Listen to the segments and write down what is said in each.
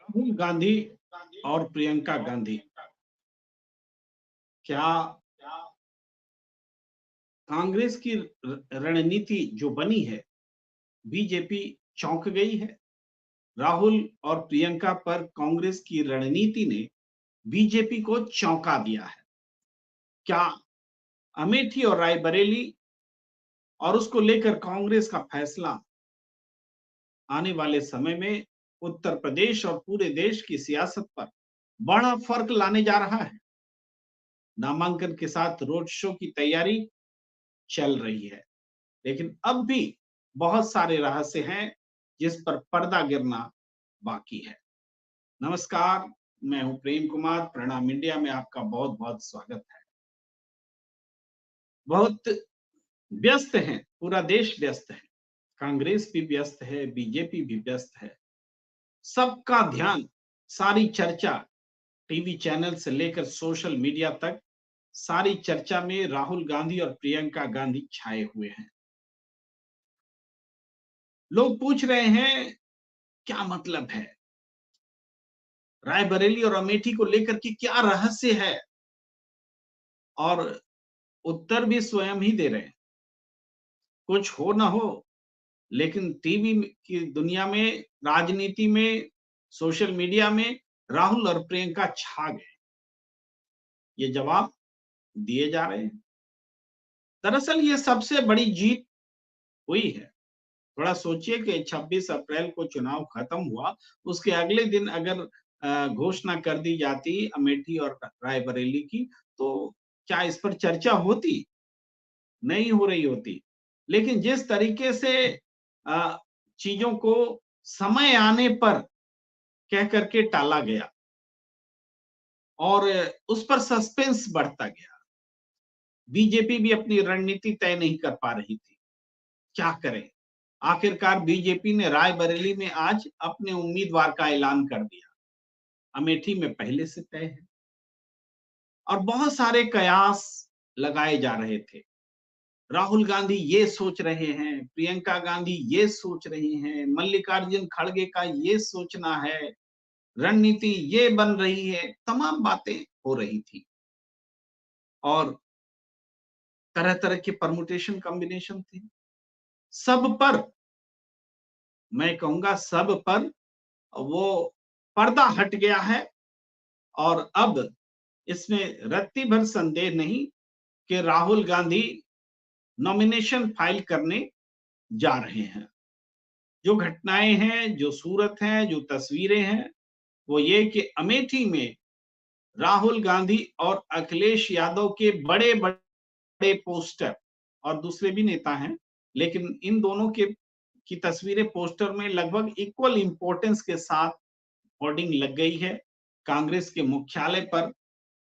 राहुल गांधी और प्रियंका गांधी, क्या कांग्रेस की रणनीति जो बनी है, बीजेपी चौंक गई है? राहुल और प्रियंका पर कांग्रेस की रणनीति ने बीजेपी को चौंका दिया है। क्या अमेठी और रायबरेली और उसको लेकर कांग्रेस का फैसला आने वाले समय में उत्तर प्रदेश और पूरे देश की सियासत पर बड़ा फर्क लाने जा रहा है? नामांकन के साथ रोड शो की तैयारी चल रही है, लेकिन अब भी बहुत सारे रहस्य हैं जिस पर पर्दा गिरना बाकी है। नमस्कार, मैं हूं प्रेम कुमार। प्रणाम इंडिया में आपका बहुत बहुत स्वागत है। बहुत व्यस्त हैं, पूरा देश व्यस्त है, कांग्रेस भी व्यस्त है, बीजेपी भी व्यस्त है। सबका ध्यान, सारी चर्चा टीवी चैनल से लेकर सोशल मीडिया तक, सारी चर्चा में राहुल गांधी और प्रियंका गांधी छाए हुए हैं। लोग पूछ रहे हैं, क्या मतलब है? रायबरेली और अमेठी को लेकर के क्या रहस्य है? और उत्तर भी स्वयं ही दे रहे हैं। कुछ हो ना हो, लेकिन टीवी की दुनिया में, राजनीति में, सोशल मीडिया में राहुल और प्रियंका छा गए। ये जवाब दिए जा रहे हैं। दरअसल ये सबसे बड़ी जीत हुई है। थोड़ा सोचिए कि 26 अप्रैल को चुनाव खत्म हुआ, उसके अगले दिन अगर घोषणा कर दी जाती अमेठी और रायबरेली की, तो क्या इस पर चर्चा होती? नहीं हो रही होती। लेकिन जिस तरीके से अ, चीजों को समय आने पर कह करके टाला गया और उस पर सस्पेंस बढ़ता गया। बीजेपी भी अपनी रणनीति तय नहीं कर पा रही थी। क्या करें? आखिरकार बीजेपी ने रायबरेली में आज अपने उम्मीदवार का ऐलान कर दिया। अमेठी में पहले से तय है और बहुत सारे कयास लगाए जा रहे थे। राहुल गांधी ये सोच रहे हैं, प्रियंका गांधी ये सोच रही हैं, मल्लिकार्जुन खड़गे का ये सोचना है, रणनीति ये बन रही है, तमाम बातें हो रही थी और तरह-तरह के परमुटेशन कॉम्बिनेशन थे। सब पर, मैं कहूंगा सब पर वो पर्दा हट गया है और अब इसमें रत्ती भर संदेह नहीं कि राहुल गांधी नॉमिनेशन फाइल करने जा रहे हैं। जो घटनाएं हैं, जो सूरत है, जो तस्वीरें हैं, वो ये कि अमेठी में राहुल गांधी और अखिलेश यादव के बड़े बड़े पोस्टर, और दूसरे भी नेता हैं, लेकिन इन दोनों के की तस्वीरें पोस्टर में लगभग इक्वल इंपॉर्टेंस के साथ होर्डिंग लग गई है। कांग्रेस के मुख्यालय पर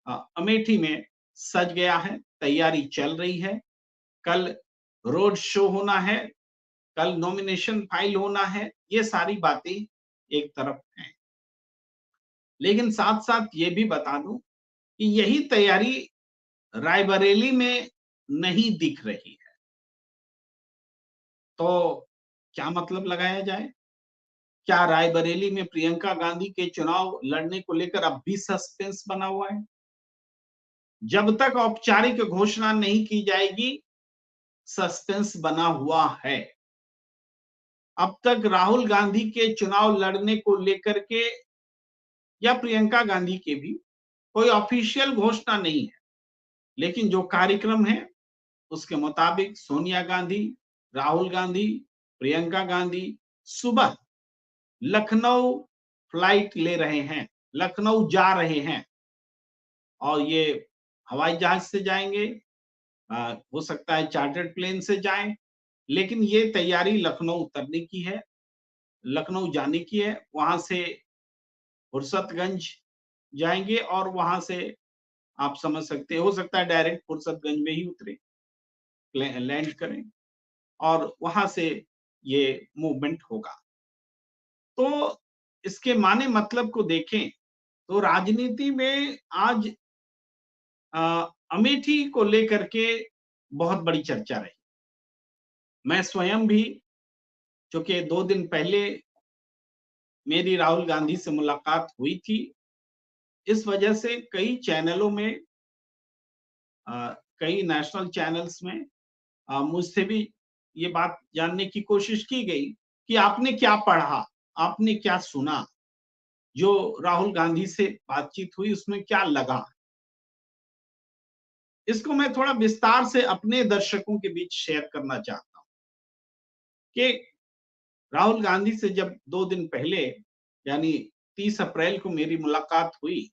अमेठी में सज गया है, तैयारी चल रही है। कल रोड शो होना है, कल नॉमिनेशन फाइल होना है, ये सारी बातें एक तरफ हैं। लेकिन साथ-साथ ये भी बता दूं कि यही तैयारी रायबरेली में नहीं दिख रही है। तो क्या मतलब लगाया जाए? क्या रायबरेली में प्रियंका गांधी के चुनाव लड़ने को लेकर अब भी सस्पेंस बना हुआ है? जब तक औपचारिक घोषणा नहीं की जाएगी, सस्पेंस बना हुआ है। अब तक राहुल गांधी के चुनाव लड़ने को लेकर के या प्रियंका गांधी के भी कोई ऑफिशियल घोषणा नहीं है, लेकिन जो कार्यक्रम है उसके मुताबिक सोनिया गांधी, राहुल गांधी, प्रियंका गांधी सुबह लखनऊ फ्लाइट ले रहे हैं, लखनऊ जा रहे हैं और ये हवाई जहाज से जाएंगे, हो सकता है चार्टर्ड प्लेन से जाएं, लेकिन ये तैयारी लखनऊ उतरने की है, लखनऊ जाने की है। वहां से फुर्सतगंज जाएंगे और वहां से आप समझ सकते हो सकता है डायरेक्ट फुर्सतगंज में ही उतरे, लैंड करें और वहां से ये मूवमेंट होगा। तो इसके माने मतलब को देखें तो राजनीति में आज अमेठी को लेकर के बहुत बड़ी चर्चा रही। मैं स्वयं भी, चूंकि 2 दिन पहले मेरी राहुल गांधी से मुलाकात हुई थी। इस वजह से कई चैनलों में, कई नेशनल चैनल्स में मुझसे भी ये बात जानने की कोशिश की गई कि आपने क्या पढ़ा, आपने क्या सुना, जो राहुल गांधी से बातचीत हुई उसमें क्या लगा। इसको मैं थोड़ा विस्तार से अपने दर्शकों के बीच शेयर करना चाहता हूं कि राहुल गांधी से जब 2 दिन पहले यानी 30 अप्रैल को मेरी मुलाकात हुई,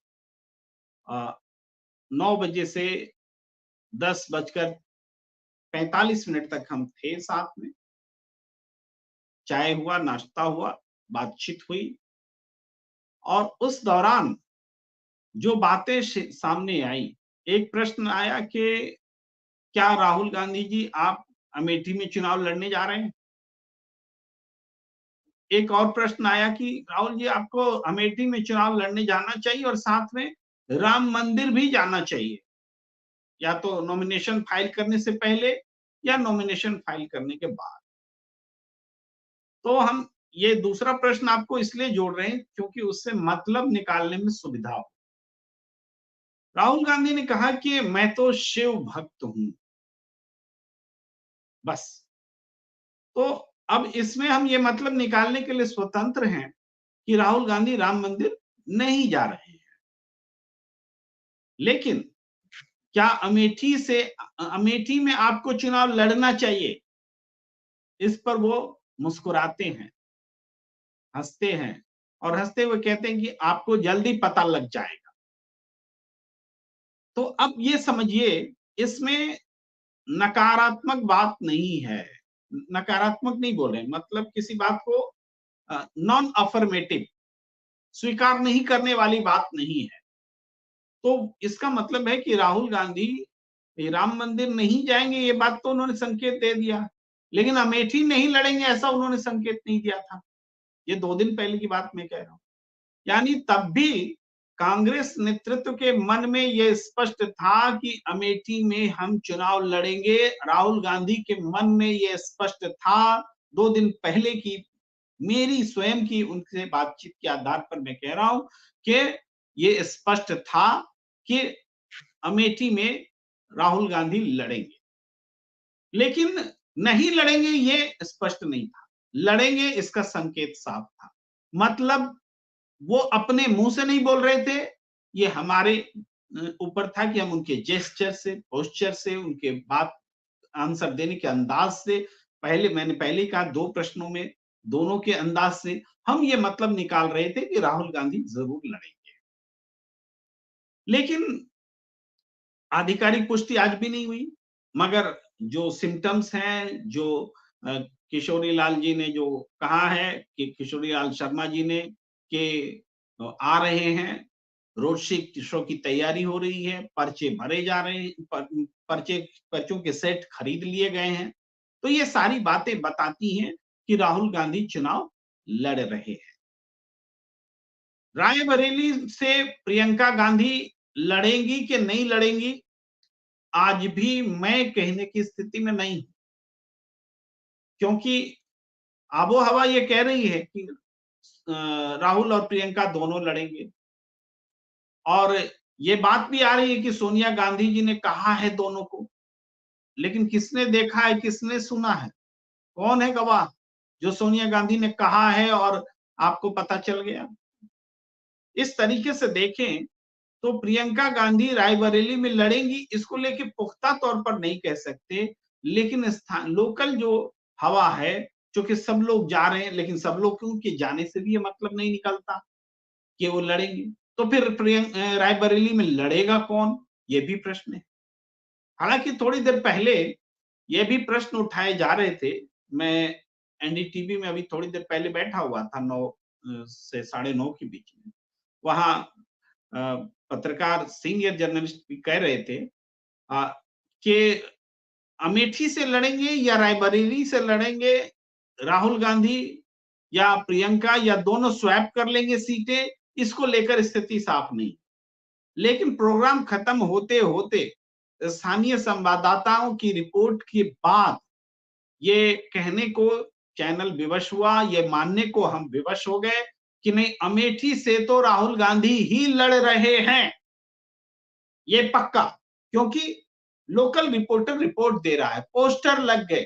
9 बजे से 10:45 तक हम थे साथ में, चाय हुआ, नाश्ता हुआ, बातचीत हुई और उस दौरान जो बातें सामने आई, एक प्रश्न आया कि क्या राहुल गांधी जी आप अमेठी में चुनाव लड़ने जा रहे हैं? एक और प्रश्न आया कि राहुल जी आपको अमेठी में चुनाव लड़ने जाना चाहिए और साथ में राम मंदिर भी जाना चाहिए, या तो नॉमिनेशन फाइल करने से पहले या नॉमिनेशन फाइल करने के बाद। तो हम ये दूसरा प्रश्न आपको इसलिए जोड़ रहे हैं क्योंकि उससे मतलब निकालने में सुविधा हो। राहुल गांधी ने कहा कि मैं तो शिव भक्त हूं, बस। तो अब इसमें हम ये मतलब निकालने के लिए स्वतंत्र हैं कि राहुल गांधी राम मंदिर नहीं जा रहे हैं। लेकिन क्या अमेठी में आपको चुनाव लड़ना चाहिए? इस पर वो मुस्कुराते हैं, हंसते हैं और हंसते हुए कहते हैं कि आपको जल्दी पता लग जाएगा। तो अब ये समझिए, इसमें नकारात्मक बात नहीं है, नकारात्मक नहीं बोल रहे, मतलब किसी बात को नॉन अफर्मेटिव, स्वीकार नहीं करने वाली बात नहीं है। तो इसका मतलब है कि राहुल गांधी राम मंदिर नहीं जाएंगे, ये बात तो उन्होंने संकेत दे दिया, लेकिन अमेठी नहीं लड़ेंगे ऐसा उन्होंने संकेत नहीं दिया था। ये 2 दिन पहले की बात मैं कह रहा हूं। यानी तब भी कांग्रेस नेतृत्व के मन में यह स्पष्ट था कि अमेठी में हम चुनाव लड़ेंगे। राहुल गांधी के मन में यह स्पष्ट था। 2 दिन पहले की मेरी स्वयं की उनसे बातचीत के आधार पर मैं कह रहा हूं कि ये स्पष्ट था कि अमेठी में राहुल गांधी लड़ेंगे। लेकिन नहीं लड़ेंगे ये स्पष्ट नहीं था, लड़ेंगे इसका संकेत साफ था। मतलब वो अपने मुंह से नहीं बोल रहे थे, ये हमारे ऊपर था कि हम उनके जेस्चर से, पोस्चर से, उनके बात आंसर देने के अंदाज से, मैंने पहले ही कहा 2 प्रश्नों में दोनों के अंदाज से हम ये मतलब निकाल रहे थे कि राहुल गांधी जरूर लड़ेंगे। लेकिन आधिकारिक पुष्टि आज भी नहीं हुई, मगर जो सिम्टम्स हैं, जो किशोरी लाल जी ने जो कहा है कि किशोरी लाल शर्मा जी ने कि आ रहे हैं, रोड शो की तैयारी हो रही है, पर्चे भरे जा रहे हैं, पर्चों के सेट खरीद लिए गए हैं। तो ये सारी बातें बताती हैं कि राहुल गांधी चुनाव लड़ रहे हैं। रायबरेली से प्रियंका गांधी लड़ेंगी कि नहीं लड़ेंगी, आज भी मैं कहने की स्थिति में नहीं हूं, क्योंकि आबोहवा ये कह रही है कि राहुल और प्रियंका दोनों लड़ेंगे और ये बात भी आ रही है कि सोनिया गांधी जी ने कहा है दोनों को। लेकिन किसने देखा है, किसने सुना है, कौन है गवाह जो सोनिया गांधी ने कहा है और आपको पता चल गया? इस तरीके से देखें तो प्रियंका गांधी रायबरेली में लड़ेंगी, इसको लेके पुख्ता तौर पर नहीं कह सकते, लेकिन लोकल जो हवा है, क्योंकि सब लोग जा रहे हैं, लेकिन सब लोग के जाने से भी ये मतलब नहीं निकलता कि वो लड़ेंगे। तो फिर रायबरेली में लड़ेगा कौन, ये भी प्रश्न है। हालांकि थोड़ी देर पहले ये भी प्रश्न उठाए जा रहे थे, मैं एनडीटीवी में अभी थोड़ी देर पहले बैठा हुआ था, 9 से 9:30 के बीच में। वहां पत्रकार सीनियर जर्नलिस्ट भी कह रहे थे कि अमेठी से लड़ेंगे या रायबरेली से लड़ेंगे राहुल गांधी या प्रियंका, या दोनों स्वैप कर लेंगे सीटें, इसको लेकर स्थिति साफ नहीं। लेकिन प्रोग्राम खत्म होते होते स्थानीय संवाददाताओं की रिपोर्ट के बाद ये कहने को चैनल विवश हुआ, ये मानने को हम विवश हो गए कि नहीं, अमेठी से तो राहुल गांधी ही लड़ रहे हैं, ये पक्का, क्योंकि लोकल रिपोर्टर रिपोर्ट दे रहा है, पोस्टर लग गए,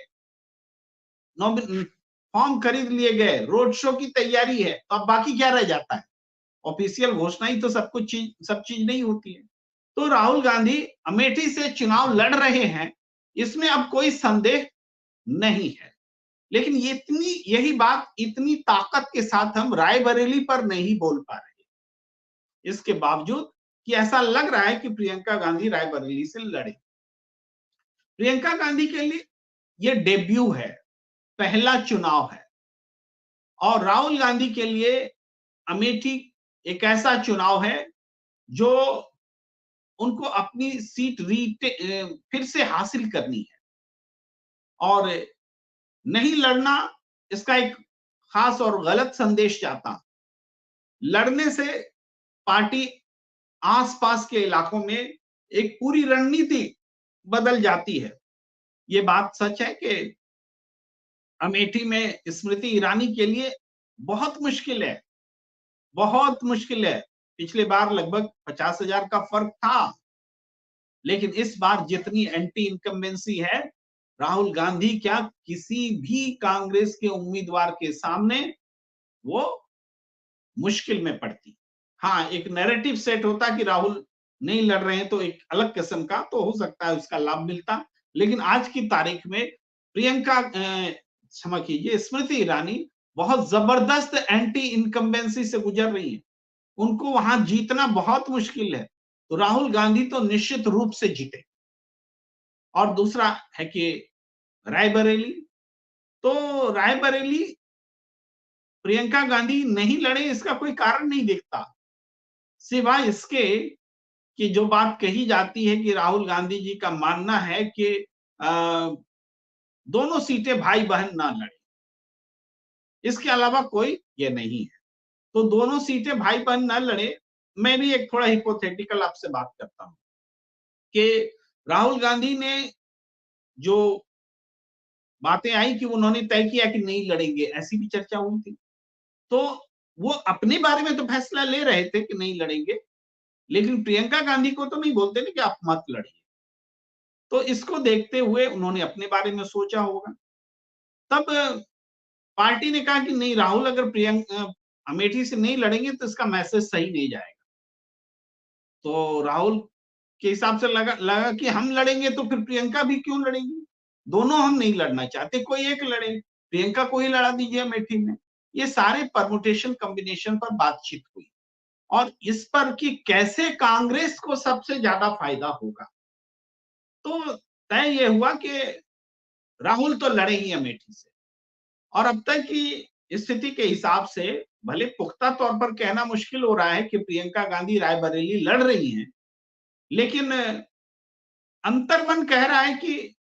फॉर्म खरीद लिए गए, रोड शो की तैयारी है, तो अब बाकी क्या रह जाता है? ऑफिशियल घोषणा ही तो सब चीज नहीं होती है। तो राहुल गांधी अमेठी से चुनाव लड़ रहे हैं, इसमें अब कोई संदेह नहीं है। लेकिन ये यही बात इतनी ताकत के साथ हम रायबरेली पर नहीं बोल पा रहे, इसके बावजूद कि ऐसा लग रहा है कि प्रियंका गांधी रायबरेली से लड़े। प्रियंका गांधी के लिए ये डेब्यू है, पहला चुनाव है, और राहुल गांधी के लिए अमेठी एक ऐसा चुनाव है जो उनको अपनी सीट फिर से हासिल करनी है, और नहीं लड़ना इसका एक खास और गलत संदेश जाता। लड़ने से पार्टी आसपास के इलाकों में एक पूरी रणनीति बदल जाती है। ये बात सच है कि अमेठी में स्मृति ईरानी के लिए बहुत मुश्किल है, बहुत मुश्किल है। पिछले बार लगभग 50,000 का फर्क था, लेकिन इस बार जितनी एंटी इनकम्बेंसी है, राहुल गांधी क्या किसी भी कांग्रेस के उम्मीदवार के सामने वो मुश्किल में पड़ती। हाँ, एक नैरेटिव सेट होता कि राहुल नहीं लड़ रहे हैं तो एक अलग किस्म का तो हो सकता है उसका लाभ मिलता, लेकिन आज की तारीख में प्रियंका क्षमा कीजिए, स्मृति ईरानी बहुत जबरदस्त एंटी इनकम्बेंसी से गुजर रही है, उनको वहां जीतना बहुत मुश्किल है, तो राहुल गांधी तो निश्चित रूप से जीते। और दूसरा है कि रायबरेली, तो रायबरेली प्रियंका गांधी नहीं लड़े इसका कोई कारण नहीं दिखता, सिवाय इसके कि जो बात कही जाती है कि राहुल गांधी जी का मानना है कि दोनों सीटें भाई बहन ना लड़े, इसके अलावा कोई ये नहीं है। तो दोनों सीटें भाई बहन ना लड़े, मैं भी एक थोड़ा हिपोथेटिकल आपसे बात करता हूं कि राहुल गांधी ने जो बातें आई कि उन्होंने तय किया कि नहीं लड़ेंगे, ऐसी भी चर्चा हुई थी, तो वो अपने बारे में तो फैसला ले रहे थे कि नहीं लड़ेंगे, लेकिन प्रियंका गांधी को तो नहीं बोलते ना कि आप मत लड़िए। तो इसको देखते हुए उन्होंने अपने बारे में सोचा होगा। तब पार्टी ने कहा कि नहीं, राहुल अगर प्रियंका अमेठी से नहीं लड़ेंगे तो इसका मैसेज सही नहीं जाएगा। तो राहुल के हिसाब से लगा कि हम लड़ेंगे तो फिर प्रियंका भी क्यों लड़ेंगी? दोनों हम नहीं लड़ना चाहते, कोई एक लड़े, प्रियंका को ही लड़ा दीजिए अमेठी में। ये सारे परमुटेशन कॉम्बिनेशन पर बातचीत हुई, और इस पर कि कैसे कांग्रेस को सबसे ज्यादा फायदा होगा। तो तय ये हुआ कि राहुल तो लड़े ही अमेठी से, और अब तक की स्थिति के हिसाब से भले पुख्ता तौर पर कहना मुश्किल हो रहा है कि प्रियंका गांधी रायबरेली लड़ रही हैं, लेकिन अंतर्मन कह रहा है कि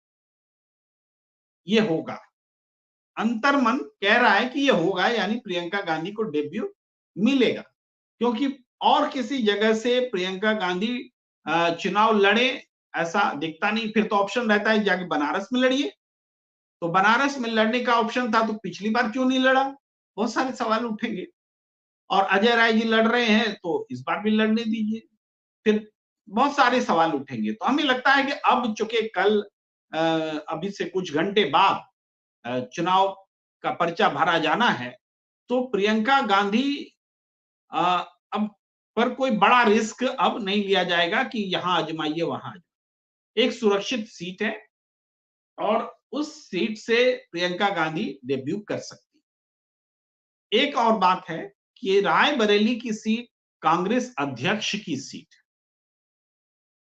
ये होगा। अंतर्मन कह रहा है कि ये होगा, यानी प्रियंका गांधी को डेब्यू मिलेगा, क्योंकि और किसी जगह से प्रियंका गांधी चुनाव लड़े ऐसा दिखता नहीं। फिर तो ऑप्शन रहता है जाके बनारस में लड़िए, तो बनारस में लड़ने का ऑप्शन था तो पिछली बार क्यों नहीं लड़ा? बहुत सारे सवाल उठेंगे। और अजय राय जी लड़ रहे हैं तो इस बार भी लड़ने दीजिए, फिर बहुत सारे सवाल उठेंगे। तो हमें लगता है कि अब चूंकि कल अभी से कुछ घंटे बाद चुनाव का पर्चा भरा जाना है, तो प्रियंका गांधी अब पर कोई बड़ा रिस्क अब नहीं लिया जाएगा कि यहां आजमाइए वहां आजमाइए। एक सुरक्षित सीट है, और उस सीट से प्रियंका गांधी डेब्यू कर सकती है। एक और बात है कि रायबरेली की सीट कांग्रेस अध्यक्ष की सीट है।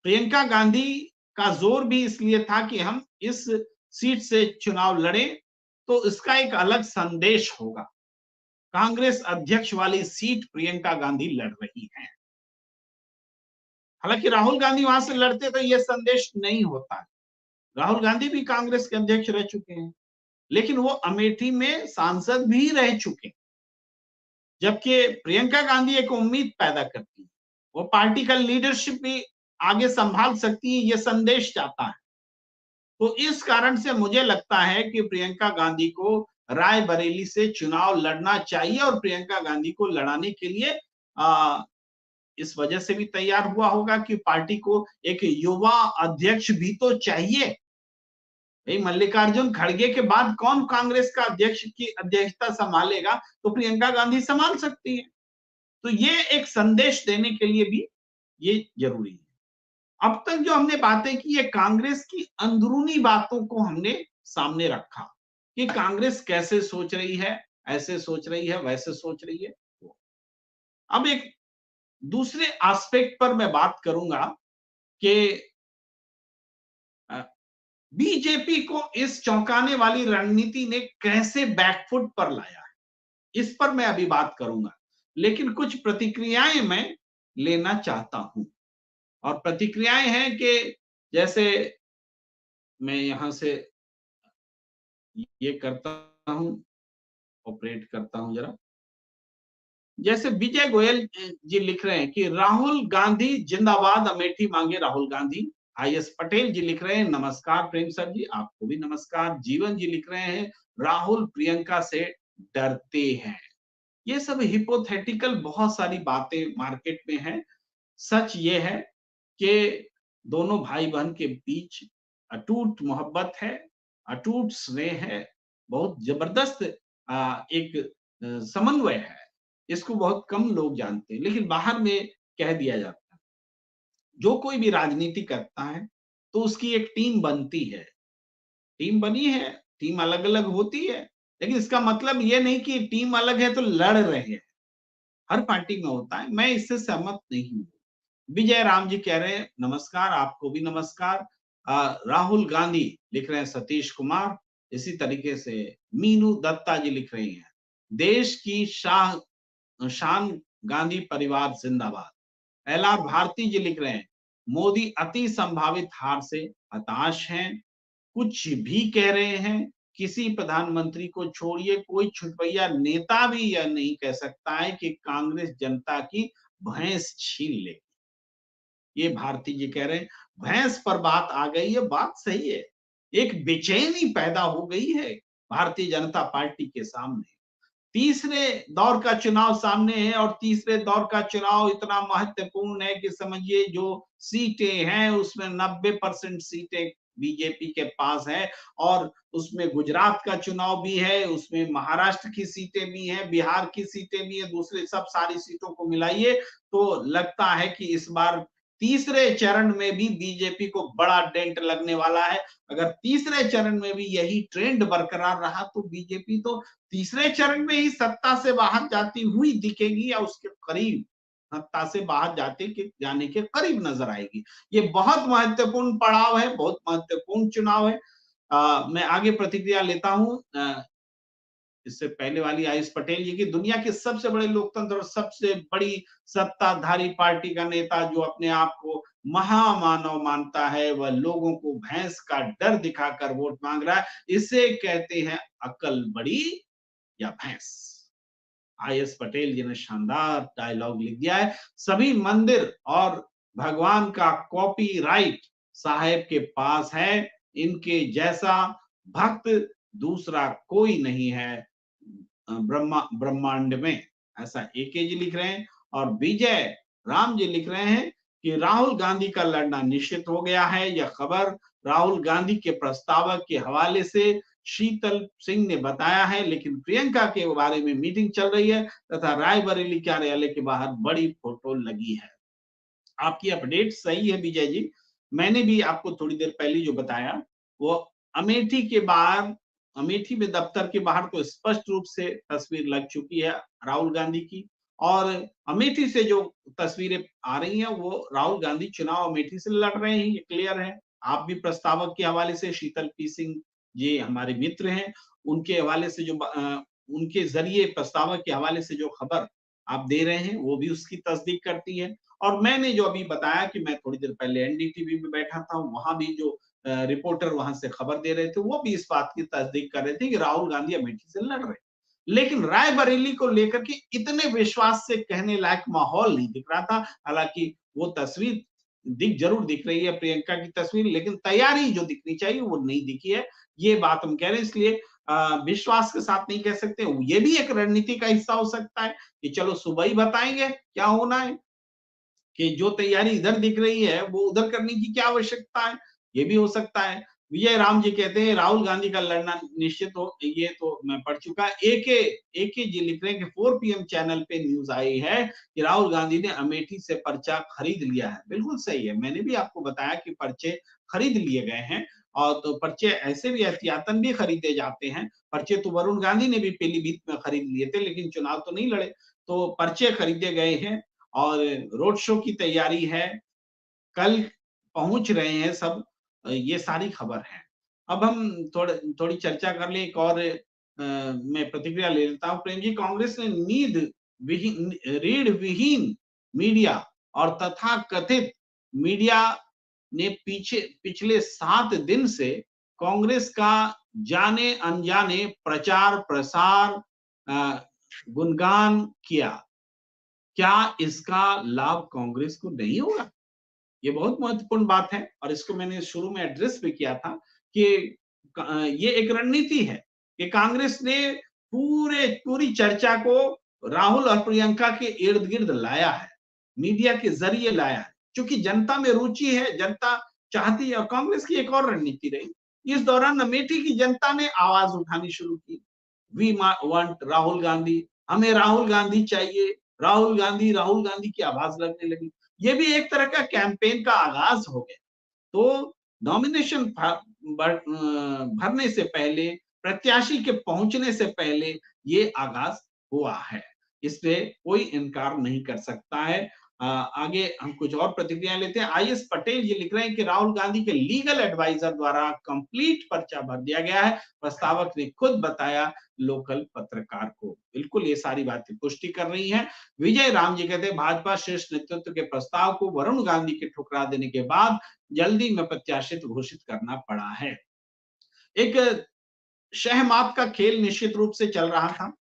प्रियंका गांधी का जोर भी इसलिए था कि हम इस सीट से चुनाव लड़े तो इसका एक अलग संदेश होगा। कांग्रेस अध्यक्ष वाली सीट प्रियंका गांधी लड़ रही हैं। हालांकि राहुल गांधी वहां से लड़ते तो यह संदेश नहीं होता। राहुल गांधी भी कांग्रेस के अध्यक्ष रह चुके हैं, लेकिन वो अमेठी में सांसद भी रह चुके, जबकि प्रियंका गांधी एक उम्मीद पैदा करती है, वो पार्टी का लीडरशिप भी आगे संभाल सकती है, ये संदेश जाता है। तो इस कारण से मुझे लगता है कि प्रियंका गांधी को रायबरेली से चुनाव लड़ना चाहिए और प्रियंका गांधी को लड़ाने के लिए इस वजह से भी तैयार हुआ होगा कि पार्टी को एक युवा अध्यक्ष भी तो चाहिए। भाई मल्लिकार्जुन खड़गे के बाद कौन कांग्रेस का अध्यक्ष की अध्यक्षता संभालेगा, तो प्रियंका गांधी संभाल सकती है। तो ये एक संदेश देने के लिए भी ये जरूरी है। अब तक जो हमने बातें की, ये कांग्रेस की अंदरूनी बातों को हमने सामने रखा कि कांग्रेस कैसे सोच रही है, ऐसे सोच रही है, वैसे सोच रही है। अब एक दूसरे एस्पेक्ट पर मैं बात करूंगा कि बीजेपी को इस चौंकाने वाली रणनीति ने कैसे बैकफुट पर लाया है, इस पर मैं अभी बात करूंगा। लेकिन कुछ प्रतिक्रियाएं मैं लेना चाहता हूं, और प्रतिक्रियाएं हैं कि जैसे मैं यहां से ये करता हूं, ऑपरेट करता हूं जरा। जैसे विजय गोयल जी लिख रहे हैं कि राहुल गांधी जिंदाबाद, अमेठी मांगे राहुल गांधी। आईएस पटेल जी लिख रहे हैं नमस्कार प्रेम सर जी, आपको भी नमस्कार। जीवन जी लिख रहे हैं राहुल प्रियंका से डरते हैं। ये सब हिपोथेटिकल बहुत सारी बातें मार्केट में है। सच ये है कि दोनों भाई बहन के बीच अटूट मोहब्बत है, अटूट स्नेह है, बहुत जबरदस्त एक समन्वय है। इसको बहुत कम लोग जानते हैं, लेकिन बाहर में कह दिया जाता है। जो कोई भी राजनीति करता है तो उसकी एक टीम बनती है, टीम बनी है, टीम अलग अलग होती है, लेकिन इसका मतलब ये नहीं कि टीम अलग है तो लड़ रहे हैं। हर पार्टी में होता है, मैं इससे सहमत नहीं हूं। विजय राम जी कह रहे हैं नमस्कार, आपको भी नमस्कार। राहुल गांधी लिख रहे हैं सतीश कुमार। इसी तरीके से मीनू दत्ता जी लिख रही हैं देश की शान गांधी परिवार जिंदाबाद। एलआर भारती जी लिख रहे हैं मोदी अति संभावित हार से हताश हैं, कुछ भी कह रहे हैं। किसी प्रधानमंत्री को छोड़िए, कोई छुटभैया नेता भी यह नहीं कह सकता है कि कांग्रेस जनता की भैंस छीन ले। ये भारती जी कह रहे हैं भैंस पर बात आ गई है, बात सही है। एक बेचैनी पैदा हो गई है भारतीय जनता पार्टी के सामने। तीसरे दौर का चुनाव सामने है, और तीसरे दौर का चुनाव इतना महत्वपूर्ण है कि समझिए जो सीटें हैं उसमें 90% सीटें बीजेपी के पास है, और उसमें गुजरात का चुनाव भी है, उसमें महाराष्ट्र की सीटें भी हैं, बिहार की सीटें भी है, दूसरे सब सारी सीटों को मिलाइए तो लगता है कि इस बार तीसरे चरण में भी बीजेपी को बड़ा डेंट लगने वाला है। अगर तीसरे चरण में भी यही ट्रेंड बरकरार रहा तो बीजेपी तो तीसरे चरण में ही सत्ता से बाहर जाती हुई दिखेगी, या उसके करीब सत्ता से बाहर जाने के करीब नजर आएगी। ये बहुत महत्वपूर्ण पड़ाव है, बहुत महत्वपूर्ण चुनाव है। मैं आगे प्रतिक्रिया लेता हूं। इससे पहले वाली आयुष पटेल जी की, दुनिया के सबसे बड़े लोकतंत्र और सबसे बड़ी सत्ताधारी पार्टी का नेता जो अपने आप को महामानव मानता है, वह लोगों को भैंस का डर दिखाकर वोट मांग रहा है। इसे कहते हैं अकल बड़ी या भैंस। आईएस पटेल जी ने शानदार डायलॉग लिख दिया है, सभी मंदिर और भगवान का कॉपीराइट साहेब के पास है, इनके जैसा भक्त दूसरा कोई नहीं है ब्रह्मांड में। ऐसा एके जी लिख रहे हैं। और विजय राम जी लिख रहे हैं कि राहुल गांधी का लड़ना निश्चित हो गया है। यह खबर राहुल गांधी के प्रस्तावक के हवाले से शीतल सिंह ने बताया है, लेकिन प्रियंका के बारे में मीटिंग चल रही है तथा रायबरेली कार्यालय के बाहर बड़ी फोटो लगी है। आपकी अपडेट सही है विजय जी। मैंने भी आपको थोड़ी देर पहले जो बताया वो अमेठी के बाहर, अमेठी में दफ्तर के बाहर तो स्पष्ट रूप से तस्वीर लग चुकी है राहुल गांधी की, और अमेठी से जो तस्वीरें आ रही हैं वो राहुल गांधी चुनाव अमेठी से लड़ रहे हैं, ये क्लियर है। आप भी प्रस्तावक के हवाले से शीतल पी सिंह जी हमारे मित्र हैं, उनके हवाले से जो उनके जरिए प्रस्तावक के हवाले से जो खबर आप दे रहे हैं वो भी उसकी तस्दीक करती है। और मैंने जो अभी बताया कि मैं थोड़ी देर पहले एनडीटीवी में बैठा था, वहां भी जो रिपोर्टर वहां से खबर दे रहे थे वो भी इस बात की तस्दीक कर रहे थे कि राहुल गांधी अमेठी से लड़ रहे हैं। लेकिन रायबरेली को लेकर के इतने विश्वास से कहने लायक माहौल नहीं दिख रहा था। हालांकि वो तस्वीर जरूर दिख रही है प्रियंका की तस्वीर, लेकिन तैयारी जो दिखनी चाहिए वो नहीं दिखी है, ये बात हम कह रहे हैं। इसलिए विश्वास के साथ नहीं कह सकते। ये भी एक रणनीति का हिस्सा हो सकता है कि चलो सुबह ही बताएंगे क्या होना है, कि जो तैयारी इधर दिख रही है वो उधर करने की क्या आवश्यकता है, ये भी हो सकता है। विजय राम जी कहते हैं राहुल गांधी का लड़ना निश्चित हो, ये तो मैं पढ़ चुका। एके जी लिख रहे हैं कि 4 पीएम चैनल पे न्यूज आई है कि राहुल गांधी ने अमेठी से पर्चा खरीद लिया है। बिल्कुल सही है, मैंने भी आपको बताया कि पर्चे खरीद लिए गए हैं, और तो पर्चे ऐसे भी एहतियातन भी खरीदे जाते हैं। पर्चे तो वरुण गांधी ने भी पीलीभीत में खरीद लिए थे, लेकिन चुनाव तो नहीं लड़े, तो पर्चे खरीदे गए हैं और रोड शो की तैयारी है, कल पहुंच रहे हैं सब। ये सारी खबर है। अब हम थोड़ी चर्चा कर ले, एक और मैं प्रतिक्रिया ले लेता हूं। प्रेम जी, कांग्रेस ने रीढ़ विहीन मीडिया और तथा कथित मीडिया ने पिछले 7 दिन से कांग्रेस का जाने अनजाने प्रचार प्रसार गुणगान किया। क्या इसका लाभ कांग्रेस को नहीं होगा? ये बहुत महत्वपूर्ण बात है, और इसको मैंने शुरू में एड्रेस भी किया था कि ये एक रणनीति है कि कांग्रेस ने पूरी चर्चा को राहुल और प्रियंका के इर्द गिर्द लाया है, मीडिया के जरिए लाया है, क्योंकि जनता में रुचि है, जनता चाहती है। और कांग्रेस की एक और रणनीति रही, इस दौरान अमेठी की जनता ने आवाज उठानी शुरू की, वी वांट राहुल गांधी, हमें राहुल गांधी चाहिए, राहुल गांधी की आवाज लगने लगी। ये भी एक तरह का कैंपेन का आगाज हो गया। तो नॉमिनेशन भरने से पहले, प्रत्याशी के पहुंचने से पहले ये आगाज हुआ है, इससे कोई इनकार नहीं कर सकता है। आगे हम कुछ और प्रतिक्रिया लेते हैं। आईएस पटेल जी लिख रहे हैं कि राहुल गांधी के लीगल एडवाइजर द्वारा कंप्लीट पर्चा भर दिया गया है, प्रस्तावक ने खुद बताया लोकल पत्रकार को। बिल्कुल ये सारी बातें पुष्टि कर रही हैं। विजय राम जी कहते हैं भाजपा शीर्ष नेतृत्व के प्रस्ताव को वरुण गांधी के ठुकरा देने के बाद जल्दी में प्रत्याशित घोषित करना पड़ा है। एक शहमात का खेल निश्चित रूप से चल रहा था।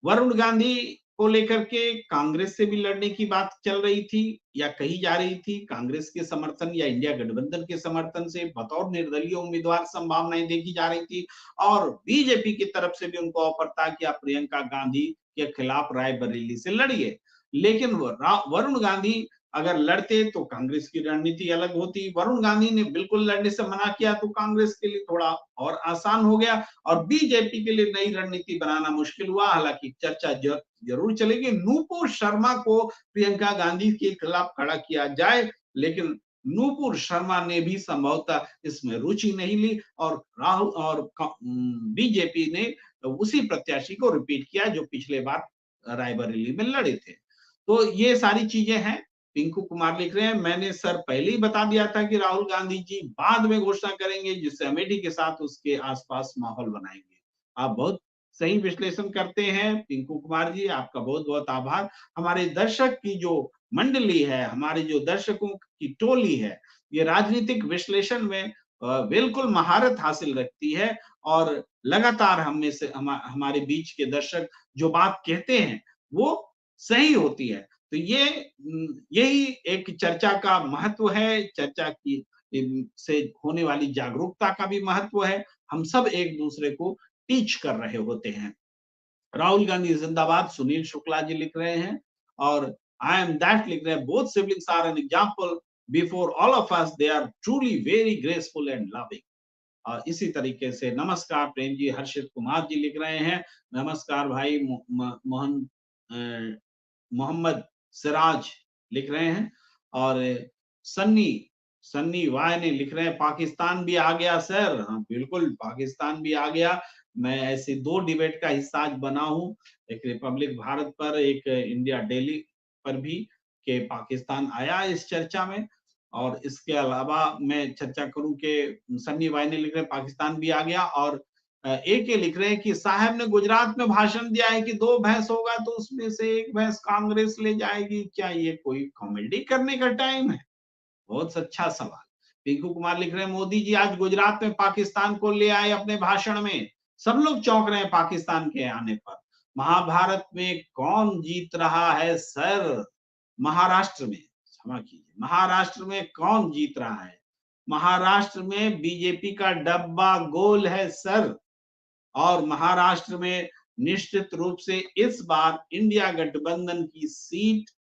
वरुण गांधी को लेकर के कांग्रेस से भी लड़ने की बात चल रही थी या कही जा रही थी। कांग्रेस के समर्थन या इंडिया गठबंधन के समर्थन से बतौर निर्दलीय उम्मीदवार संभावनाएं देखी जा रही थी, और बीजेपी की तरफ से भी उनको ऑफर था कि आप प्रियंका गांधी के खिलाफ रायबरेली से लड़िए। लेकिन वरुण गांधी अगर लड़ते तो कांग्रेस की रणनीति अलग होती। वरुण गांधी ने बिल्कुल लड़ने से मना किया तो कांग्रेस के लिए थोड़ा और आसान हो गया, और बीजेपी के लिए नई रणनीति बनाना मुश्किल हुआ। हालांकि चर्चा जरूर चलेगी, नूपुर शर्मा को प्रियंका गांधी के खिलाफ खड़ा किया जाए, लेकिन नूपुर शर्मा ने भी संभवतः इसमें रुचि नहीं ली, और राहुल और बीजेपी ने उसी प्रत्याशी को रिपीट किया जो पिछले बार रायबरेली में लड़े थे। तो ये सारी चीजें हैं। पिंकू कुमार लिख रहे हैं मैंने सर पहले ही बता दिया था कि राहुल गांधी जी बाद में घोषणा करेंगे, जिससे अमेठी के साथ उसके आसपास माहौल बनाएंगे। आप बहुत सही विश्लेषण करते हैं पिंकू कुमार जी, आपका बहुत बहुत आभार। हमारे दर्शक की जो मंडली है, हमारे जो दर्शकों की टोली है, ये राजनीतिक विश्लेषण में बिल्कुल महारत हासिल रखती है, और लगातार हमें से हमारे बीच के दर्शक जो बात कहते हैं वो सही होती है। तो यही एक चर्चा का महत्व है, चर्चा की से होने वाली जागरूकता का भी महत्व है। हम सब एक दूसरे को टीच कर रहे होते हैं। राहुल गांधी जिंदाबाद सुनील शुक्ला जी लिख रहे हैं, और आई एम दैट लिख रहे हैं both siblings are an example before all of us, they are truly very graceful and loving. और इसी तरीके से नमस्कार प्रेम जी, हर्षित कुमार जी लिख रहे हैं नमस्कार भाई, मोहन मोहम्मद सिराज लिख रहे हैं, और सन्नी सन्नी वाय ने लिख रहे हैं पाकिस्तान भी आ गया सर। हाँ बिल्कुल, पाकिस्तान भी आ गया। मैं ऐसे 2 डिबेट का हिस्सा आज बना हूं, एक रिपब्लिक भारत पर, एक इंडिया डेली पर भी, कि पाकिस्तान आया इस चर्चा में। और इसके अलावा मैं चर्चा करूं कि सन्नी वाई ने लिख रहे हैं पाकिस्तान भी आ गया, और एक ये लिख रहे हैं कि साहब ने गुजरात में भाषण दिया है कि 2 भैंस होगा तो उसमें से 1 भैंस कांग्रेस ले जाएगी, क्या ये कोई कॉमेडी करने का टाइम है? बहुत अच्छा सवाल। पिंकू कुमार लिख रहे हैं मोदी जी आज गुजरात में पाकिस्तान को ले आए अपने भाषण में, सब लोग चौंक रहे हैं पाकिस्तान के आने पर। महाभारत में कौन जीत रहा है सर? महाराष्ट्र में, क्षमा कीजिए, महाराष्ट्र में कौन जीत रहा है? महाराष्ट्र में बीजेपी का डब्बा गोल है सर, और महाराष्ट्र में निश्चित रूप से इस बार इंडिया गठबंधन की सीट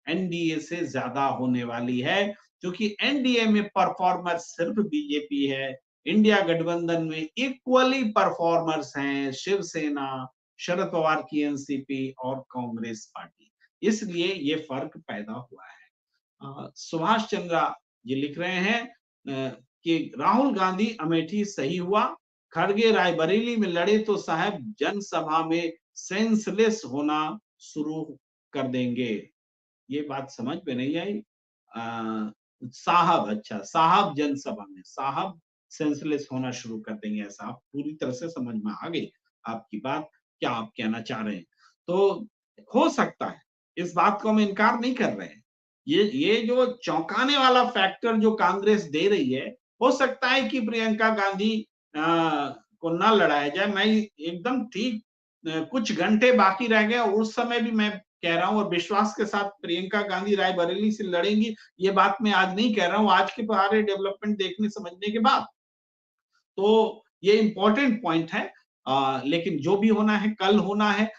एनडीए से ज्यादा होने वाली है, क्योंकि एनडीए में परफॉर्मर सिर्फ बीजेपी है, इंडिया गठबंधन में इक्वली परफॉर्मर्स हैं शिवसेना, शरद पवार की एनसीपी और कांग्रेस पार्टी। इसलिए ये फर्क पैदा हुआ है। सुभाष चंद्रा जी लिख रहे हैं कि राहुल गांधी अमेठी सही हुआ, खड़गे रायबरेली में लड़े तो साहब जनसभा में सेंसलेस होना शुरू कर देंगे। ये बात समझ में नहीं आई। साहब, अच्छा साहब जनसभा में, साहब सेंसलेस होना शुरू कर देंगे, ऐसा आप पूरी तरह से समझ में आ गई आपकी बात, क्या आप कहना चाह रहे हैं। तो हो सकता है, इस बात को हम इनकार नहीं कर रहे हैं। ये जो चौंकाने वाला फैक्टर जो कांग्रेस दे रही है, हो सकता है कि प्रियंका गांधी को ना लड़ाया जाए। मैं एकदम ठीक कुछ घंटे बाकी रह गए, उस समय भी मैं कह रहा हूं और विश्वास के साथ प्रियंका गांधी रायबरेली से लड़ेंगी, ये बात मैं आज नहीं कह रहा हूं, आज के सारे डेवलपमेंट देखने समझने के बाद। तो ये इंपॉर्टेंट पॉइंट है। लेकिन जो भी होना है कल होना है।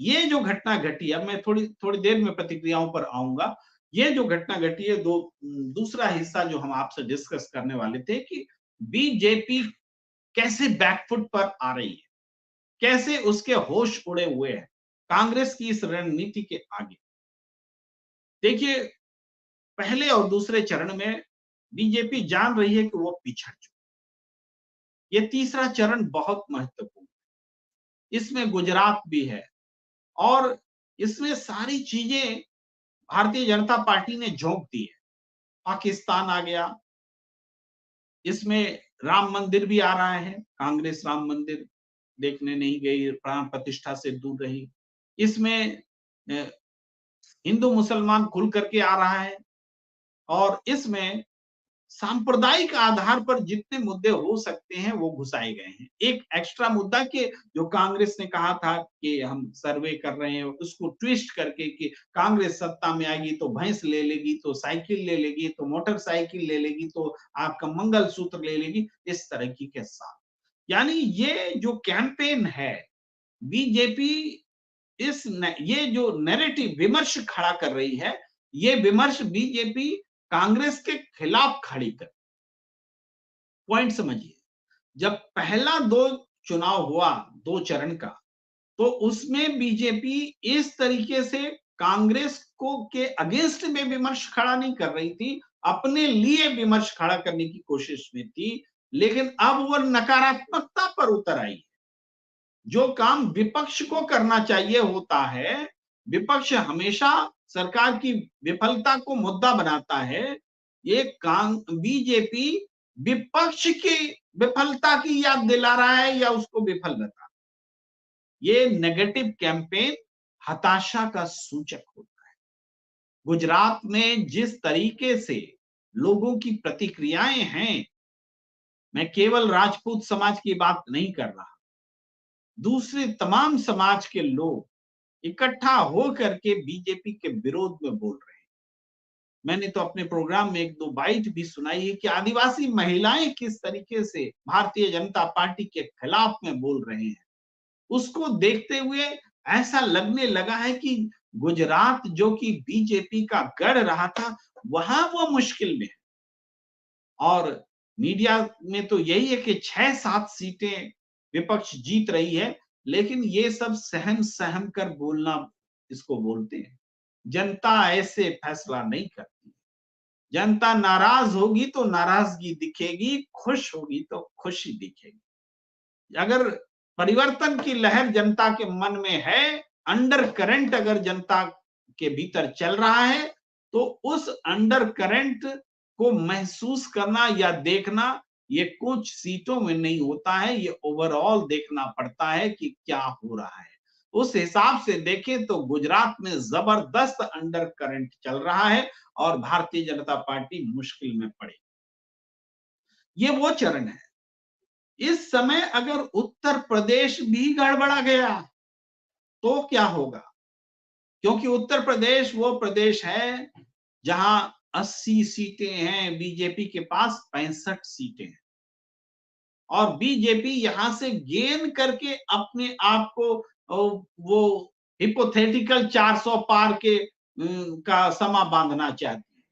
ये जो घटना घटी, अब मैं थोड़ी थोड़ी देर में प्रतिक्रियाओं पर आऊंगा। ये जो घटना घटी है, दूसरा हिस्सा जो हम आपसे डिस्कस करने वाले थे कि बीजेपी कैसे बैकफुट पर आ रही है, कैसे उसके होश उड़े हुए हैं कांग्रेस की इस रणनीति के आगे। देखिए, पहले और दूसरे चरण में बीजेपी जान रही है कि वो पिछड़ चुकी। ये तीसरा चरण बहुत महत्वपूर्ण, इसमें गुजरात भी है और इसमें सारी चीजें भारतीय जनता पार्टी ने झोंक दी है। पाकिस्तान आ गया, इसमें राम मंदिर भी आ रहा है, कांग्रेस राम मंदिर देखने नहीं गई, प्राण प्रतिष्ठा से दूर रही। इसमें हिंदू मुसलमान खुल करके आ रहा है और इसमें सांप्रदायिक आधार पर जितने मुद्दे हो सकते हैं वो घुसाए गए हैं। एक एक्स्ट्रा मुद्दा के जो कांग्रेस ने कहा था कि हम सर्वे कर रहे हैं, उसको ट्विस्ट करके कि कांग्रेस सत्ता में आएगी तो भैंस ले लेगी, तो साइकिल ले लेगी, तो मोटरसाइकिल ले लेगी, तो आपका मंगलसूत्र ले लेगी, इस तरह की के साथ। यानी ये जो कैंपेन है, बीजेपी ये जो नैरेटिव विमर्श खड़ा कर रही है, ये विमर्श बीजेपी कांग्रेस के खिलाफ खड़ी कर। पॉइंट समझिए, जब पहला दो चुनाव हुआ, दो चरण का, तो उसमें बीजेपी इस तरीके से कांग्रेस को के अगेंस्ट में विमर्श खड़ा नहीं कर रही थी, अपने लिए विमर्श खड़ा करने की कोशिश में थी। लेकिन अब वह नकारात्मकता पर उतर आई। जो काम विपक्ष को करना चाहिए होता है, विपक्ष हमेशा सरकार की विफलता को मुद्दा बनाता है, ये बीजेपी विपक्ष की विफलता की याद दिला रहा है या उसको विफल बता। ये नेगेटिव कैंपेन हताशा का सूचक होता है। गुजरात में जिस तरीके से लोगों की प्रतिक्रियाएं हैं, मैं केवल राजपूत समाज की बात नहीं कर रहा, दूसरे तमाम समाज के लोग इकट्ठा हो करके बीजेपी के विरोध में बोल रहे हैं। मैंने तो अपने प्रोग्राम में एक दो बाइट भी सुनाई है कि आदिवासी महिलाएं किस तरीके से भारतीय जनता पार्टी के खिलाफ में बोल रहे हैं। उसको देखते हुए ऐसा लगने लगा है कि गुजरात जो कि बीजेपी का गढ़ रहा था, वहां वो मुश्किल में है। और मीडिया में तो यही है कि 6-7 सीटें विपक्ष जीत रही है, लेकिन ये सब सहम सहम कर बोलना इसको बोलते हैं। जनता ऐसे फैसला नहीं करती। जनता नाराज होगी तो नाराजगी दिखेगी, खुश होगी तो खुशी दिखेगी। अगर परिवर्तन की लहर जनता के मन में है, अंडर करंट अगर जनता के भीतर चल रहा है, तो उस अंडर करंट को महसूस करना या देखना ये कुछ सीटों में नहीं होता है, ये ओवरऑल देखना पड़ता है कि क्या हो रहा है। उस हिसाब से देखें तो गुजरात में जबरदस्त अंडर करंट चल रहा है और भारतीय जनता पार्टी मुश्किल में पड़ी। ये वो चरण है। इस समय अगर उत्तर प्रदेश भी गड़बड़ा गया तो क्या होगा? क्योंकि उत्तर प्रदेश वो प्रदेश है जहां 80 सीटें हैं, बीजेपी के पास 65 सीटें हैं और बीजेपी यहां से गेन करके अपने आप को वो हिपोथेटिकल 400 पार के का समा बांधना चाहती है।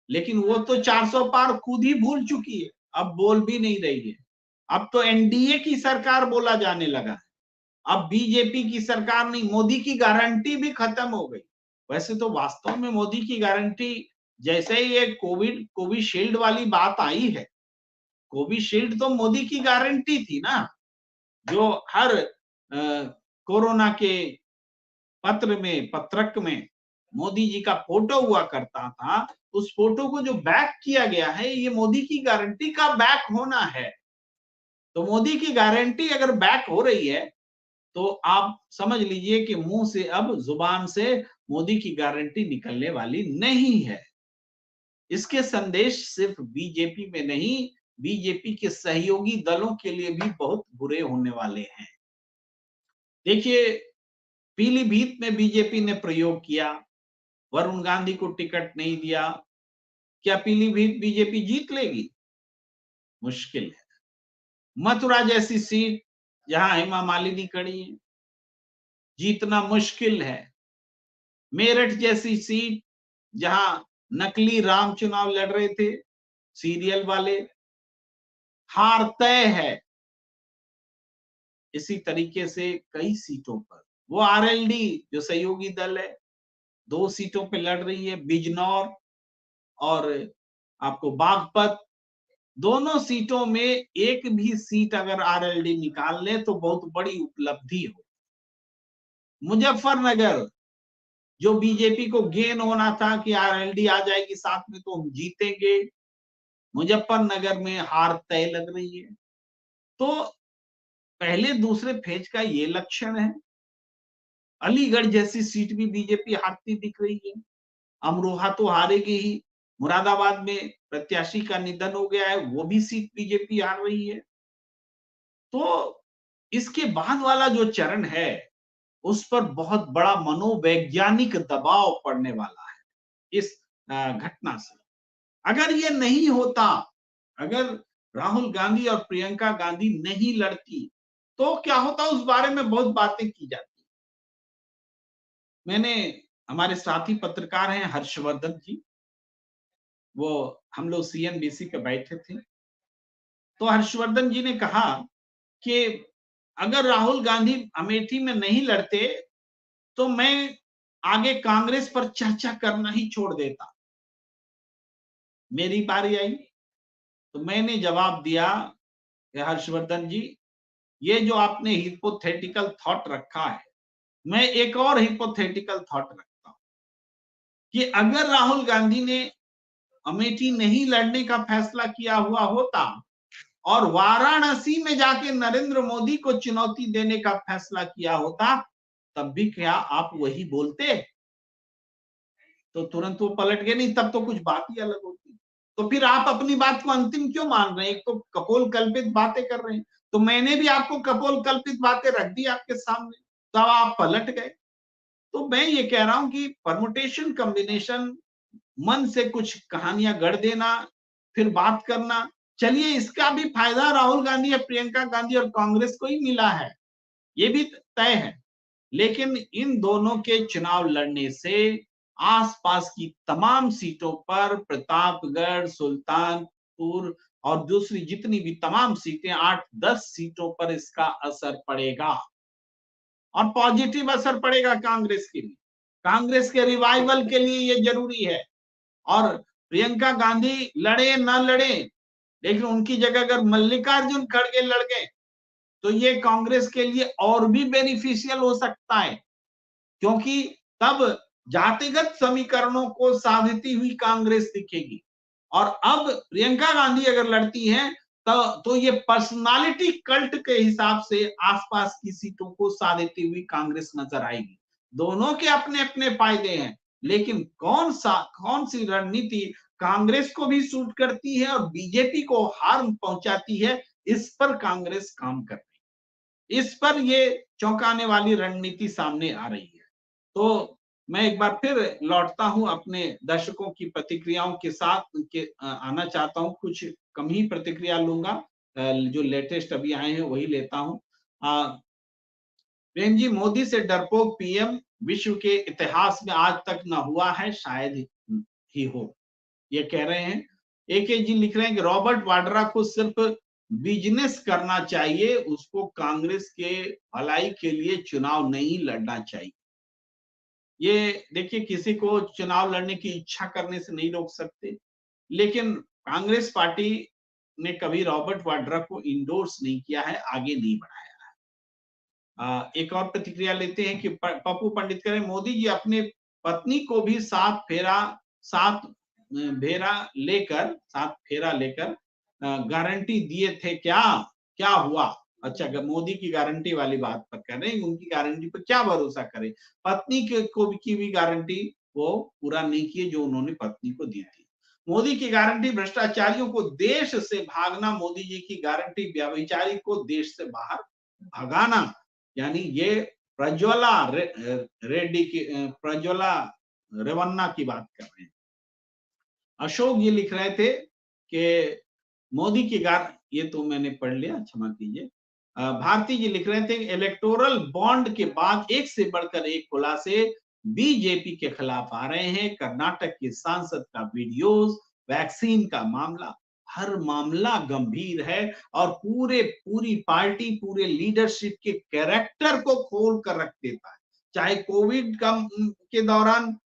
लेकिन वो तो 400 पार खुद ही भूल चुकी है, अब बोल भी नहीं रही है। अब तो एनडीए की सरकार बोला जाने लगा है। अब बीजेपी की सरकार नहीं, मोदी की गारंटी भी खत्म हो गई। वैसे तो वास्तव में मोदी की गारंटी, जैसे ही ये कोविशील्ड वाली बात आई है, कोविशील्ड तो मोदी की गारंटी थी ना, जो हर कोरोना के पत्रक में मोदी जी का फोटो हुआ करता था, उस फोटो को जो बैक किया गया है, ये मोदी की गारंटी का बैक होना है। तो मोदी की गारंटी अगर बैक हो रही है, तो आप समझ लीजिए कि मुंह से, अब जुबान से मोदी की गारंटी निकलने वाली नहीं है। इसके संदेश सिर्फ बीजेपी में नहीं, बीजेपी के सहयोगी दलों के लिए भी बहुत बुरे होने वाले हैं। देखिए, पीलीभीत में बीजेपी ने प्रयोग किया, वरुण गांधी को टिकट नहीं दिया। क्या पीलीभीत बीजेपी जीत लेगी? मुश्किल है। मथुरा जैसी सीट जहां हेमा मालिनी खड़ी है, जीतना मुश्किल है। मेरठ जैसी सीट जहां नकली राम चुनाव लड़ रहे थे, सीरियल वाले, हार तय है। इसी तरीके से कई सीटों पर वो आरएलडी जो सहयोगी दल है, 2 सीटों पे लड़ रही है, बिजनौर और आपको बागपत। दोनों सीटों में एक भी सीट अगर आरएलडी निकाल ले तो बहुत बड़ी उपलब्धि हो। मुजफ्फरनगर, जो बीजेपी को गेन होना था कि आरएलडी आ जाएगी साथ में तो हम जीतेंगे, मुजफ्फरनगर में हार तय लग रही है। तो पहले दूसरे फेज का ये लक्षण है। अलीगढ़ जैसी सीट भी बीजेपी हारती दिख रही है। अमरोहा तो हारेगी ही। मुरादाबाद में प्रत्याशी का निधन हो गया है, वो भी सीट बीजेपी हार रही है। तो इसके बाद वाला जो चरण है, उस पर बहुत बड़ा मनोवैज्ञानिक दबाव पड़ने वाला है इस घटना से। अगर ये नहीं होता, अगर राहुल गांधी और प्रियंका गांधी नहीं लड़ती, तो क्या होता उस बारे में बहुत बातें की जाती। मैंने, हमारे साथी पत्रकार हैं हर्षवर्धन जी, वो हम लोग सीएनबीसी पे बैठे थे, तो हर्षवर्धन जी ने कहा कि अगर राहुल गांधी अमेठी में नहीं लड़ते तो मैं आगे कांग्रेस पर चर्चा करना ही छोड़ देता। मेरी बारी आई तो मैंने जवाब दिया कि हर्षवर्धन जी, ये जो आपने हिपोथेटिकल थॉट रखा है, मैं एक और हिपोथेटिकल थॉट रखता हूं कि अगर राहुल गांधी ने अमेठी नहीं लड़ने का फैसला किया हुआ होता और वाराणसी में जाके नरेंद्र मोदी को चुनौती देने का फैसला किया होता, तब भी क्या आप वही बोलते? तो तुरंत वो पलट गए, नहीं तब तो कुछ बात ही अलग होती। तो फिर आप अपनी बात को अंतिम क्यों मान रहे हैं? एक तो कपोल कल्पित बातें कर रहे हैं, तो मैंने भी आपको कपोल कल्पित बातें रख दी आपके सामने, तब आप पलट गए। तो मैं ये कह रहा हूं कि परमुटेशन कॉम्बिनेशन, मन से कुछ कहानियां गढ़ देना, फिर बात करना, चलिए इसका भी फायदा राहुल गांधी या प्रियंका गांधी और कांग्रेस को ही मिला है, ये भी तय है। लेकिन इन दोनों के चुनाव लड़ने से आसपास की तमाम सीटों पर, प्रतापगढ़, सुल्तानपुर और दूसरी जितनी भी तमाम सीटें, 8-10 सीटों पर इसका असर पड़ेगा और पॉजिटिव असर पड़ेगा कांग्रेस के लिए। कांग्रेस के रिवाइवल के लिए ये जरूरी है। और प्रियंका गांधी लड़े ना लड़े, लेकिन उनकी जगह अगर मल्लिकार्जुन खड़गे लड़ गए तो ये कांग्रेस के लिए और भी बेनिफिशियल हो सकता है, क्योंकि तब जातिगत समीकरणों को साधती हुई कांग्रेस दिखेगी। और अब प्रियंका गांधी अगर लड़ती हैं तो ये पर्सनालिटी कल्ट के हिसाब से आसपास की सीटों को साधती हुई कांग्रेस नजर आएगी। दोनों के अपने अपने फायदे हैं, लेकिन कौन सी रणनीति कांग्रेस को भी सूट करती है और बीजेपी को हार्म पहुंचाती है, इस पर कांग्रेस काम कर रही है। इस पर ये चौंकाने वाली रणनीति सामने आ रही है। तो मैं एक बार फिर लौटता हूं अपने दर्शकों की प्रतिक्रियाओं के साथ, आना चाहता हूं, कुछ कम ही प्रतिक्रिया लूंगा, जो लेटेस्ट अभी आए हैं वही लेता हूँ। प्रेम जी, मोदी से डरपोक पीएम विश्व के इतिहास में आज तक न हुआ है, शायद ही हो, ये कह रहे हैं। एके जी लिख रहे हैं कि रॉबर्ट वाड्रा को सिर्फ बिजनेस करना चाहिए, उसको कांग्रेस के भलाई के लिए चुनाव नहीं लड़ना चाहिए। ये देखिए, किसी को चुनाव लड़ने की इच्छा करने से नहीं रोक सकते, लेकिन कांग्रेस पार्टी ने कभी रॉबर्ट वाड्रा को इंडोर्स नहीं किया है, आगे नहीं बढ़ाया। एक और प्रतिक्रिया लेते हैं कि पप्पू पंडित कह रहे हैं, मोदी जी अपने पत्नी को भी सात फेरा लेकर गारंटी दिए थे क्या? क्या हुआ? अच्छा, मोदी की गारंटी वाली बात पर कर रहे हैं, उनकी गारंटी पर क्या भरोसा करें? पत्नी की भी गारंटी वो पूरा नहीं किए जो उन्होंने पत्नी को दी थी। मोदी की गारंटी भ्रष्टाचारियों को देश से भागना, मोदी जी की गारंटी व्यभिचारी को देश से बाहर भगाना। यानी ये प्रज्वला रेवन्ना की बात कर रहे हैं। अशोक ये लिख रहे थे कि मोदी की ये तो मैंने पढ़ लिया, क्षमा कीजिए। भारती जी लिख रहे थे इलेक्टोरल बॉन्ड के बाद एक से बढ़कर एक खुलासे बीजेपी के खिलाफ आ रहे हैं। कर्नाटक के सांसद का वीडियोस, वैक्सीन का मामला, हर मामला गंभीर है और पूरी पार्टी, पूरे लीडरशिप के कैरेक्टर को खोल कर रख देता है। चाहे कोविड के दौरान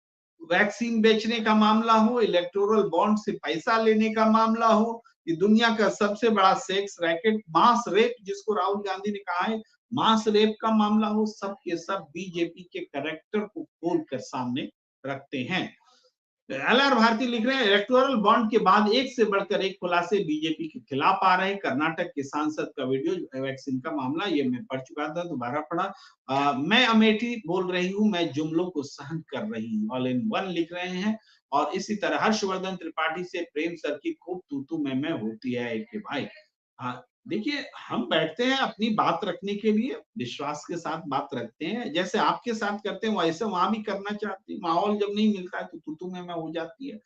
वैक्सीन बेचने का मामला हो, इलेक्टोरल बॉन्ड से पैसा लेने का मामला हो, ये दुनिया का सबसे बड़ा सेक्स रैकेट, मास रेप जिसको राहुल गांधी ने कहा है, मास रेप का मामला हो, सब के सब बीजेपी के कैरेक्टर को खोलकर सामने रखते हैं। एलआर भारती लिख रहे हैं इलेक्टोरल बॉन्ड के बाद एक से बढ़कर एक खुलासे बीजेपी के खिलाफ आ रहे हैं। कर्नाटक के सांसद का वीडियो, वैक्सीन का मामला, ये मैं पढ़ चुका था, दोबारा पढ़ा। मैं अमेठी बोल रही हूँ, मैं जुमलों को सहन कर रही हूँ, ऑल इन वन लिख रहे हैं। और इसी तरह हर्षवर्धन त्रिपाठी से प्रेम सर की खूब तू मैं होती है एक भाई। देखिए, हम बैठते हैं अपनी बात रखने के लिए, विश्वास के साथ बात रखते हैं, जैसे आपके साथ करते हैं वैसे वहां भी करना चाहते हैं। माहौल जब नहीं मिलता है तो तू मैं हो जाती है।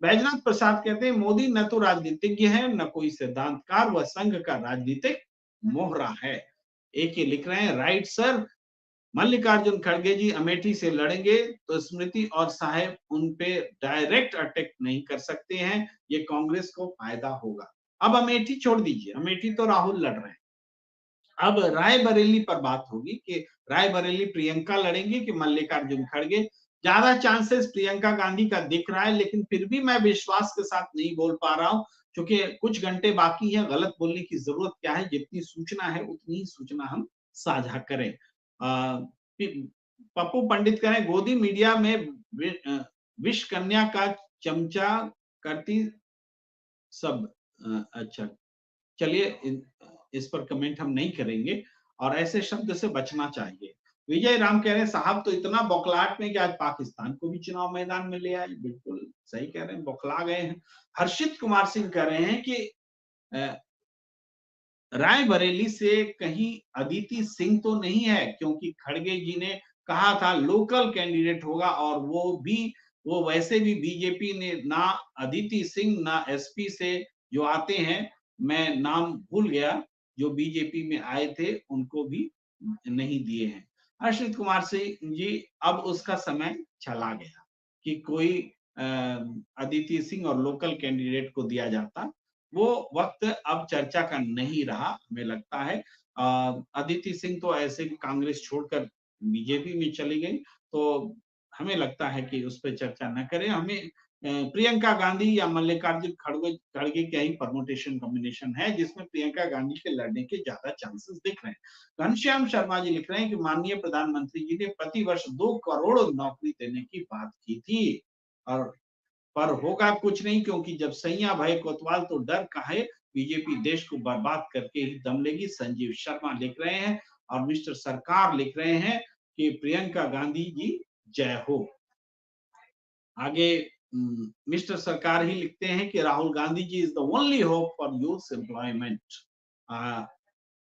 बैजनाथ प्रसाद कहते हैं मोदी न तो राजनीतिज्ञ है, न कोई सिद्धांतकार, वह संघ का राजनीतिक मोहरा है। एक ये लिख रहे हैं राइट सर, मल्लिकार्जुन खड़गे जी अमेठी से लड़ेंगे तो स्मृति और साहेब उन पे डायरेक्ट अटैक नहीं कर सकते हैं, ये कांग्रेस को फायदा होगा। अब अमेठी छोड़ दीजिए, अमेठी तो राहुल लड़ रहे हैं। अब रायबरेली पर बात होगी कि रायबरेली प्रियंका लड़ेंगे कि मल्लिकार्जुन खड़गे। ज्यादा चांसेस प्रियंका गांधी का दिख रहा है, लेकिन फिर भी मैं विश्वास के साथ नहीं बोल पा रहा हूं, क्योंकि कुछ घंटे बाकी है। गलत बोलने की जरूरत क्या है, जितनी सूचना है उतनी ही सूचना हम साझा करें। पप्पू पंडित करें गोदी मीडिया में विष कन्या का चमचा करती सब। अच्छा, चलिए इस पर कमेंट हम नहीं करेंगे और ऐसे शब्द से बचना चाहिए। विजय राम कह रहे हैं साहब तो इतना बौखलाहट में कि आज पाकिस्तान को भी चुनाव मैदान में ले आए। बिल्कुल सही कह रहे हैं, बौखला गए हैं। हर्षित कुमार सिंह कह रहे हैं कि रायबरेली से कहीं अदिति सिंह तो नहीं है, क्योंकि खड़गे जी ने कहा था लोकल कैंडिडेट होगा, और वो वैसे भी बीजेपी ने ना अदिति सिंह ना एसपी से जो आते हैं, मैं नाम भूल गया, जो बीजेपी में आए थे उनको भी नहीं दिए हैं। हर्षित कुमार सिंह जी, अब उसका समय चला गया कि कोई अदिति सिंह और लोकल कैंडिडेट को दिया जाता, वो वक्त अब चर्चा का नहीं रहा, हमें लगता है। अदिति सिंह तो ऐसे कांग्रेस छोड़कर बीजेपी में चली गई, तो हमें लगता है कि उस पर चर्चा न करें। हमें प्रियंका गांधी या मल्लिकार्जुन खड़गे का ही परमुटेशन कॉम्बिनेशन है, जिसमें प्रियंका गांधी के लड़ने के ज्यादा चांसेस दिख रहे हैं। घनश्याम शर्मा जी लिख रहे हैं कि माननीय प्रधानमंत्री जी ने प्रति वर्ष 2 करोड़ नौकरी देने की बात की थी, और पर होगा कुछ नहीं, क्योंकि जब सैया भय कोतवाल तो डर काहे, बीजेपी देश को बर्बाद करके ही दम लेगी। संजीव शर्मा लिख रहे हैं और मिस्टर सरकार लिख रहे हैं कि प्रियंका गांधी जी जय हो। आगे मिस्टर सरकार ही लिखते हैं कि Rahul Gandhi ji is the only hope for youth employment.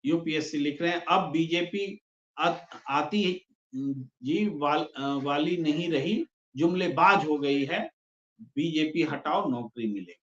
UPSC लिख रहे हैं अब बीजेपी आती जी वाली नहीं रही, जुमलेबाज हो गई है, बीजेपी हटाओ नौकरी मिलेगी,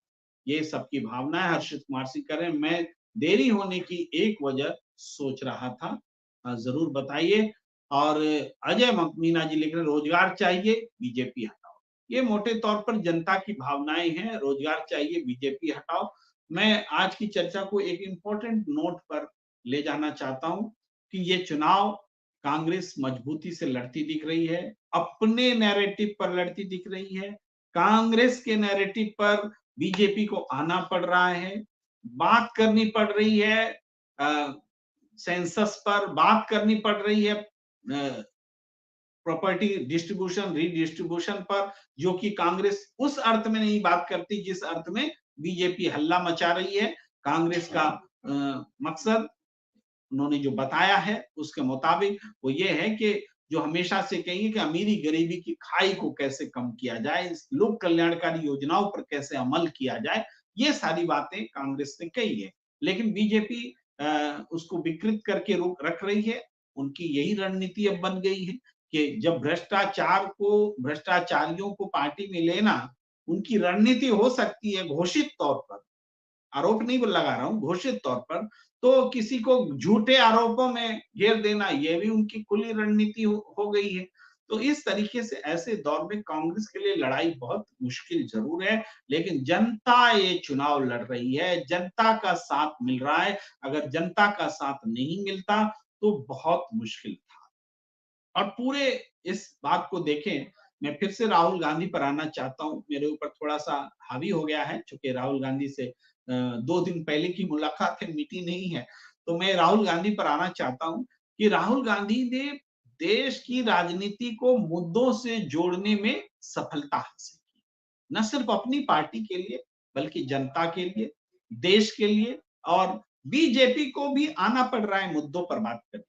ये सबकी भावना है। हर्षित कुमार सिंह कह रहे हैं मैं देरी होने की एक वजह सोच रहा था। जरूर बताइए। और अजय मीना जी लिख रहे रोजगार चाहिए, बीजेपी हटाओ। ये मोटे तौर पर जनता की भावनाएं हैं, रोजगार चाहिए, बीजेपी हटाओ। मैं आज की चर्चा को एक इंपॉर्टेंट नोट पर ले जाना चाहता हूं कि ये चुनाव कांग्रेस मजबूती से लड़ती दिख रही है, अपने नैरेटिव पर लड़ती दिख रही है। कांग्रेस के नैरेटिव पर बीजेपी को आना पड़ रहा है, बात करनी पड़ रही है, सेंसस पर बात करनी पड़ रही है, प्रॉपर्टी डिस्ट्रीब्यूशन रीडिस्ट्रीब्यूशन पर, जो कि कांग्रेस उस अर्थ में नहीं बात करती जिस अर्थ में बीजेपी हल्ला मचा रही है। कांग्रेस का मकसद उन्होंने जो बताया है उसके मुताबिक वो ये है कि जो हमेशा से कही कि अमीरी गरीबी की खाई को कैसे कम किया जाए, इस लोक कल्याणकारी योजनाओं पर कैसे अमल किया जाए, ये सारी बातें कांग्रेस ने कही है। लेकिन बीजेपी उसको विकृत करके रख रही है। उनकी यही रणनीति अब बन गई है कि जब भ्रष्टाचारियों को पार्टी में लेना उनकी रणनीति हो सकती है घोषित तौर पर, आरोप नहीं लगा रहा हूं, घोषित तौर पर, तो किसी को झूठे आरोपों में घेर देना ये भी उनकी खुली रणनीति हो गई है। तो इस तरीके से ऐसे दौर में कांग्रेस के लिए लड़ाई बहुत मुश्किल जरूर है, लेकिन जनता ये चुनाव लड़ रही है, जनता का साथ मिल रहा है। अगर जनता का साथ नहीं मिलता तो बहुत मुश्किल था। और पूरे इस बात को देखें, मैं फिर से राहुल गांधी पर आना चाहता हूं, मेरे ऊपर थोड़ा सा हावी हो गया है चूंकि राहुल गांधी से 2 दिन पहले की मुलाकात है, मिटी नहीं है। तो मैं राहुल गांधी पर आना चाहता हूं कि राहुल गांधी ने देश की राजनीति को मुद्दों से जोड़ने में सफलता हासिल की, न सिर्फ अपनी पार्टी के लिए बल्कि जनता के लिए, देश के लिए। और बीजेपी को भी आना पड़ रहा है मुद्दों पर बात करने,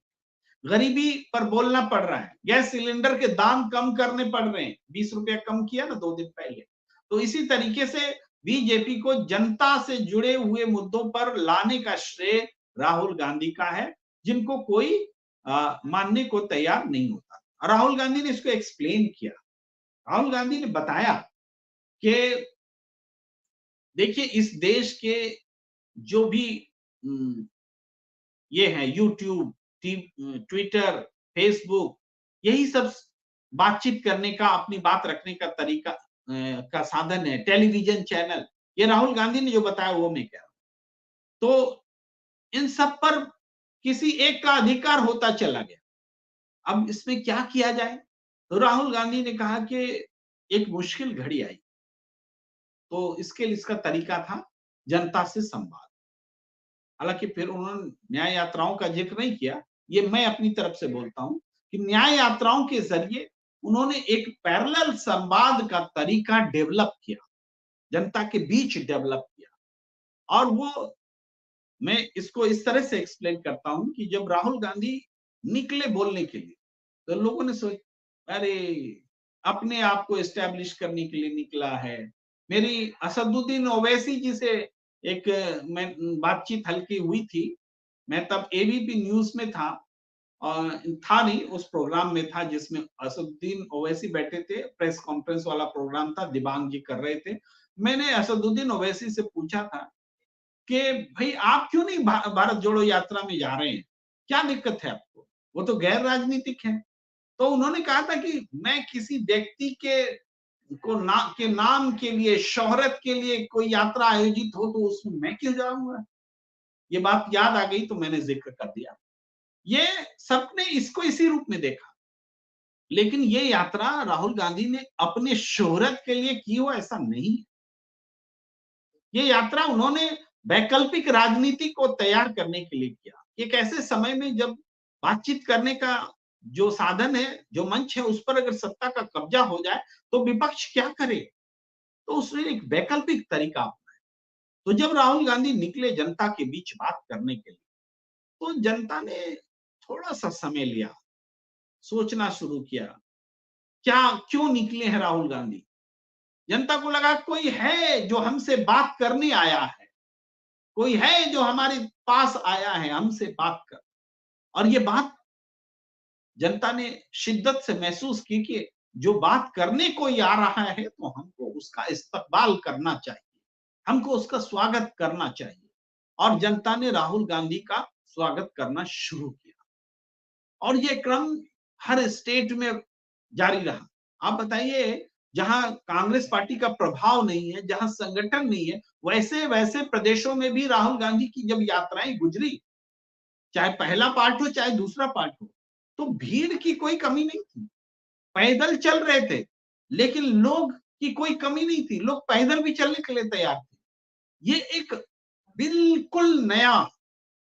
गरीबी पर बोलना पड़ रहा है, गैस सिलेंडर के दाम कम करने पड़ रहे हैं, 20 रुपया कम किया ना 2 दिन पहले। तो इसी तरीके से बीजेपी को जनता से जुड़े हुए मुद्दों पर लाने का श्रेय राहुल गांधी का है, जिनको कोई मानने को तैयार नहीं होता। राहुल गांधी ने इसको एक्सप्लेन किया। राहुल गांधी ने बताया कि देखिए इस देश के जो भी ये है यूट्यूब, ट्विटर, फेसबुक, यही सब बातचीत करने का, अपनी बात रखने का तरीका का साधन है, टेलीविजन चैनल। ये राहुल गांधी ने जो बताया वो मैं कह रहा हूं। तो इन सब पर किसी एक का अधिकार होता चला गया। अब इसमें क्या किया जाए? तो राहुल गांधी ने कहा कि एक मुश्किल घड़ी आई, तो इसके लिए इसका तरीका था जनता से संवाद। हालांकि फिर उन्होंने न्याय यात्राओं का जिक्र नहीं किया, ये मैं अपनी तरफ से बोलता हूं कि न्याय यात्राओं के जरिए उन्होंने एक पैरेलल संवाद का तरीका डेवलप किया, जनता के बीच डेवलप किया। और वो, मैं इसको इस तरह से एक्सप्लेन करता हूं कि जब राहुल गांधी निकले बोलने के लिए तो लोगों ने सोचा अरे अपने आप को एस्टेब्लिश करने के लिए निकला है। मेरी असदुद्दीन ओवैसी जी से एक मैं बातचीत हल्की हुई थी। मैं तब एबीपी न्यूज में था, और था नहीं, उस प्रोग्राम में था जिसमें असदुद्दीन ओवैसी बैठे थे, प्रेस कॉन्फ्रेंस वाला प्रोग्राम था, दिबांग जी कर रहे थे। मैंने असदुद्दीन ओवैसी से पूछा था कि भाई आप क्यों नहीं भारत जोड़ो यात्रा में जा रहे हैं, क्या दिक्कत है आपको? वो तो गैर राजनीतिक है। तो उन्होंने कहा था कि मैं किसी व्यक्ति के नाम के लिए, शोहरत के लिए कोई यात्रा आयोजित हो तो उसमें मैं क्यों जाऊंगा? ये बात याद आ गई तो मैंने जिक्र कर दिया। ये सबने इसको इसी रूप में देखा, लेकिन ये यात्रा राहुल गांधी ने अपने शोहरत के लिए की हो ऐसा नहीं। ये यात्रा उन्होंने वैकल्पिक राजनीति को तैयार करने के लिए किया। एक ऐसे समय में जब बातचीत करने का जो साधन है, जो मंच है, उस पर अगर सत्ता का कब्जा हो जाए तो विपक्ष क्या करे? तो उसने एक वैकल्पिक तरीका अपनाया। तो जब राहुल गांधी निकले जनता के बीच बात करने के लिए, तो जनता ने थोड़ा सा समय लिया, सोचना शुरू किया, क्या क्यों निकले हैं राहुल गांधी? जनता को लगा कोई है जो हमसे बात करने आया है, कोई है जो हमारे पास आया है हमसे बात कर। और ये बात जनता ने शिद्दत से महसूस की कि जो बात करने कोई आ रहा है तो हमको उसका इस्तकबाल करना चाहिए, हमको उसका स्वागत करना चाहिए। और जनता ने राहुल गांधी का स्वागत करना शुरू किया और ये क्रम हर स्टेट में जारी रहा। आप बताइए, जहां कांग्रेस पार्टी का प्रभाव नहीं है, जहां संगठन नहीं है, वैसे वैसे प्रदेशों में भी राहुल गांधी की जब यात्राएं गुजरी, चाहे पहला पार्ट हो चाहे दूसरा पार्ट हो, तो भीड़ की कोई कमी नहीं थी। पैदल चल रहे थे, लेकिन लोग की कोई कमी नहीं थी, लोग पैदल भी चलने के लिए तैयार थे। ये एक बिल्कुल नया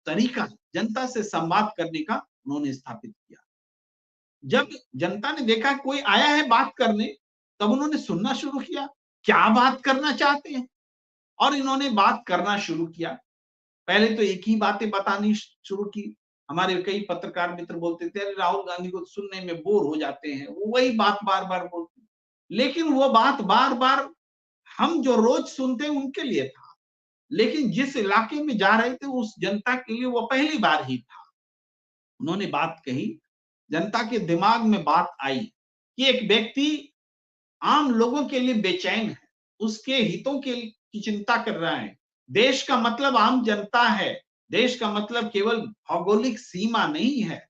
तरीका जनता से संवाद करने का उन्होंने स्थापित किया। जब जनता ने देखा कोई आया है बात करने, तब उन्होंने सुनना शुरू किया, क्या बात करना चाहते हैं, और इन्होंने बात करना शुरू किया। पहले तो एक ही बातें बतानी शुरू की। हमारे कई पत्रकार मित्र बोलते थे, अरे राहुल गांधी को सुनने में बोर हो जाते हैं, वो वही बात बार-बार बोलते हैं। लेकिन वो बात बार-बार हम जो रोज सुनते हैं उनके लिए था, लेकिन जिस इलाके में जा रहे थे उस जनता के लिए वो पहली बार ही था। उन्होंने बात कही, जनता के दिमाग में बात आई कि एक व्यक्ति आम लोगों के लिए बेचैन है, उसके हितों के की चिंता कर रहा है। देश का मतलब आम जनता है, देश का मतलब केवल भौगोलिक सीमा नहीं है,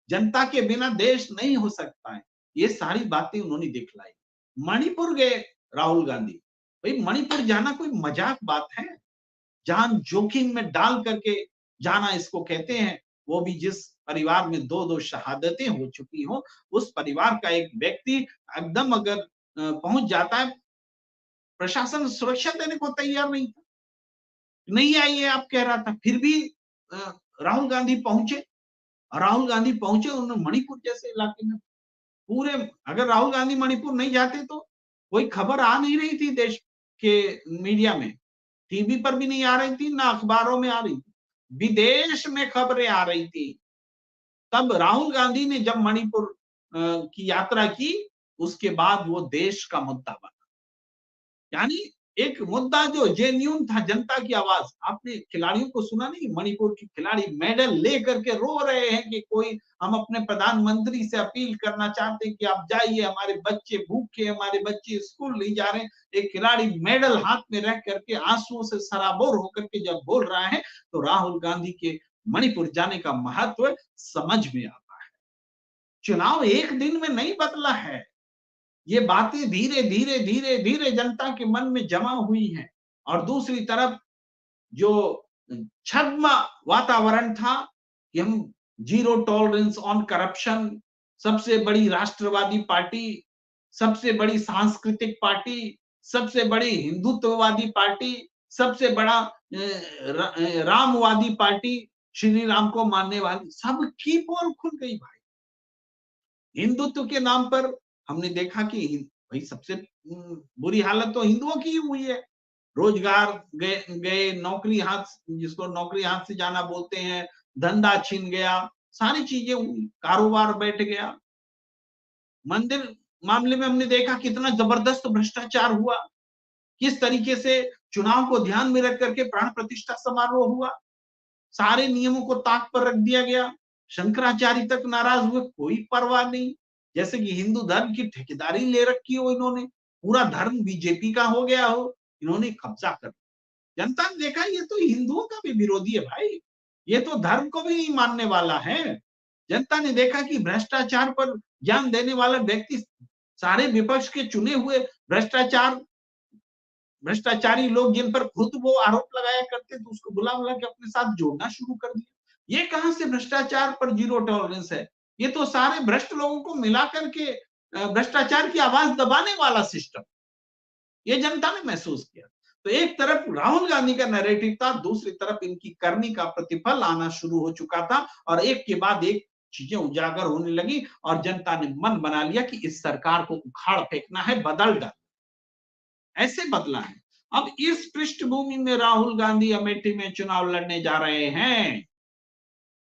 जनता के बिना देश नहीं हो सकता है। ये सारी बातें उन्होंने दिखलाई। मणिपुर गए राहुल गांधी। भाई मणिपुर जाना कोई मजाक बात है? जान जोखिम में डाल करके जाना इसको कहते हैं। वो भी जिस परिवार में 2-2 शहादतें हो चुकी हों, उस परिवार का एक व्यक्ति एकदम अगर पहुंच जाता है, प्रशासन सुरक्षा देने को तैयार नहीं था। नहीं आइए आप कह रहा था, फिर भी अ, राहुल गांधी पहुंचे। राहुल गांधी पहुंचे, उन्होंने मणिपुर जैसे इलाके में पूरे, अगर राहुल गांधी मणिपुर नहीं जाते तो कोई खबर आ नहीं रही थी देश के मीडिया में, टीवी पर भी नहीं आ रही थी, ना अखबारों में आ रही थी, विदेश में खबरें आ रही थी। तब राहुल गांधी ने जब मणिपुर की यात्रा की, उसके बाद वो देश का मुद्दा बना। यानी एक मुद्दा जो जेन्युइन था, जनता की आवाज। आपने खिलाड़ियों को सुना नहीं? मणिपुर के खिलाड़ी मेडल लेकर के रो रहे हैं कि कोई, हम अपने प्रधानमंत्री से अपील करना चाहते हैं कि आप जाइए, हमारे बच्चे भूखे, हमारे बच्चे स्कूल नहीं जा रहे। एक खिलाड़ी मेडल हाथ में रख करके आंसुओं से सराबोर होकर के जब बोल रहा है, तो राहुल गांधी के मणिपुर जाने का महत्व समझ में आता है। चुनाव एक दिन में नहीं बदला है, ये बातें धीरे धीरे धीरे धीरे जनता के मन में जमा हुई हैं। और दूसरी तरफ जो छद्म वातावरण था कि हम जीरो टॉलरेंस ऑन करप्शन, सबसे बड़ी राष्ट्रवादी पार्टी, सबसे बड़ी सांस्कृतिक पार्टी, सबसे बड़ी हिंदुत्ववादी पार्टी, सबसे बड़ा रामवादी पार्टी, श्री राम को मानने वाली, सबकी पोल खुल गई भाई। हिंदुत्व के नाम पर हमने देखा कि भाई सबसे बुरी हालत तो हिंदुओं की ही हुई है। रोजगार गए गए, नौकरी हाथ, जिसको नौकरी हाथ से जाना बोलते हैं, धंधा छिन गया, सारी चीजें हुई, कारोबार बैठ गया। मंदिर मामले में हमने देखा कितना जबरदस्त भ्रष्टाचार हुआ, किस तरीके से चुनाव को ध्यान में रख करके प्राण प्रतिष्ठा समारोह हुआ, सारे नियमों को ताक पर रख दिया गया। शंकराचार्य तक नाराज हुए, कोई परवाह नहीं। जैसे कि हिंदू धर्म की ठेकेदारी ले रखी हो इन्होंने, पूरा धर्म बीजेपी का हो गया हो, इन्होंने कब्जा कर लिया। जनता ने देखा ये तो हिंदुओं का भी विरोधी है भाई, ये तो धर्म को भी नहीं मानने वाला है। जनता ने देखा कि भ्रष्टाचार पर ज्ञान देने वाला व्यक्ति, सारे विपक्ष के चुने हुए भ्रष्टाचार भ्रष्टाचारी लोग जिन पर खुद वो आरोप लगाया करते थे, उसको बुला-बुला के अपने साथ जोड़ना शुरू कर दिया। ये कहां से भ्रष्टाचार पर जीरो टॉलरेंस है? ये तो सारे भ्रष्ट लोगों को मिला करके भ्रष्टाचार की आवाज दबाने वाला सिस्टम, ये जनता ने महसूस किया। तो एक तरफ राहुल गांधी का नैरेटिव था, दूसरी तरफ इनकी करनी का प्रतिफल आना शुरू हो चुका था, और एक के बाद एक चीजें उजागर होने लगी, और जनता ने मन बना लिया कि इस सरकार को उखाड़ फेंकना है, बदल डालना, ऐसे बदला है। अब इस पृष्ठभूमि में राहुल गांधी अमेठी में चुनाव लड़ने जा रहे हैं।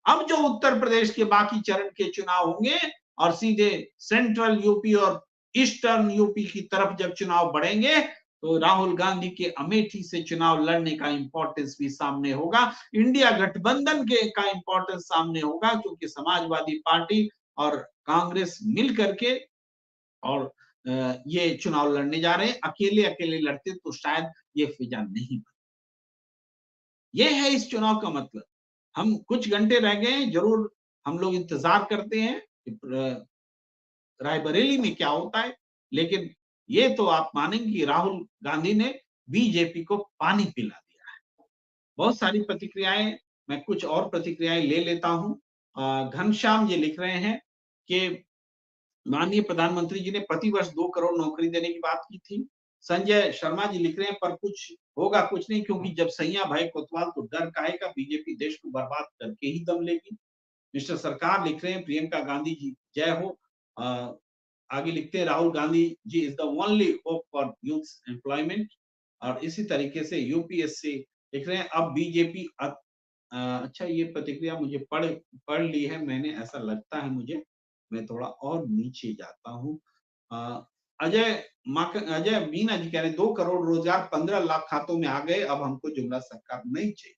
अब जो उत्तर प्रदेश के बाकी चरण के चुनाव होंगे और सीधे सेंट्रल यूपी और ईस्टर्न यूपी की तरफ जब चुनाव बढ़ेंगे, तो राहुल गांधी के अमेठी से चुनाव लड़ने का इंपॉर्टेंस भी सामने होगा। इंडिया गठबंधन के का इंपॉर्टेंस सामने होगा, क्योंकि समाजवादी पार्टी और कांग्रेस मिल करके और ये चुनाव लड़ने जा रहे हैं। अकेले अकेले लड़ते तो शायद ये फिजा नहीं ये है इस चुनाव का मतलब। हम कुछ घंटे रह गए हैं, जरूर हम लोग इंतजार करते हैं कि रायबरेली में क्या होता है, लेकिन ये तो आप मानेंगे कि राहुल गांधी ने बीजेपी को पानी पिला दिया। बहुत सारी प्रतिक्रियाएं, मैं कुछ और प्रतिक्रियाएं ले लेता हूं। घनश्याम जी लिख रहे हैं कि माननीय प्रधानमंत्री जी ने प्रतिवर्ष 2 करोड़ नौकरी देने की बात की थी। संजय शर्मा जी लिख रहे हैं, पर कुछ होगा कुछ नहीं, क्योंकि जब सैया भाई कोतवाल तो डर काहे का, बीजेपी देश को बर्बाद करके ही दम लेगी। मिस्टर सरकार लिख रहे हैं, प्रियंका गांधी जी जय हो। अ, आगे लिखते हैं, Rahul Gandhi ji is the only hope for youth employment. और इसी तरीके से यूपीएससी लिख रहे हैं, अब बीजेपी अच्छा, ये प्रतिक्रिया मुझे पढ़ पढ़ ली है मैंने, ऐसा लगता है मुझे। मैं थोड़ा और नीचे जाता हूँ। अ, अजय मीना जी कह रहे हैं, 2 करोड़ रोजगार 15 लाख खातों में आ गए, अब हमको जुमला सरकार नहीं चाहिए।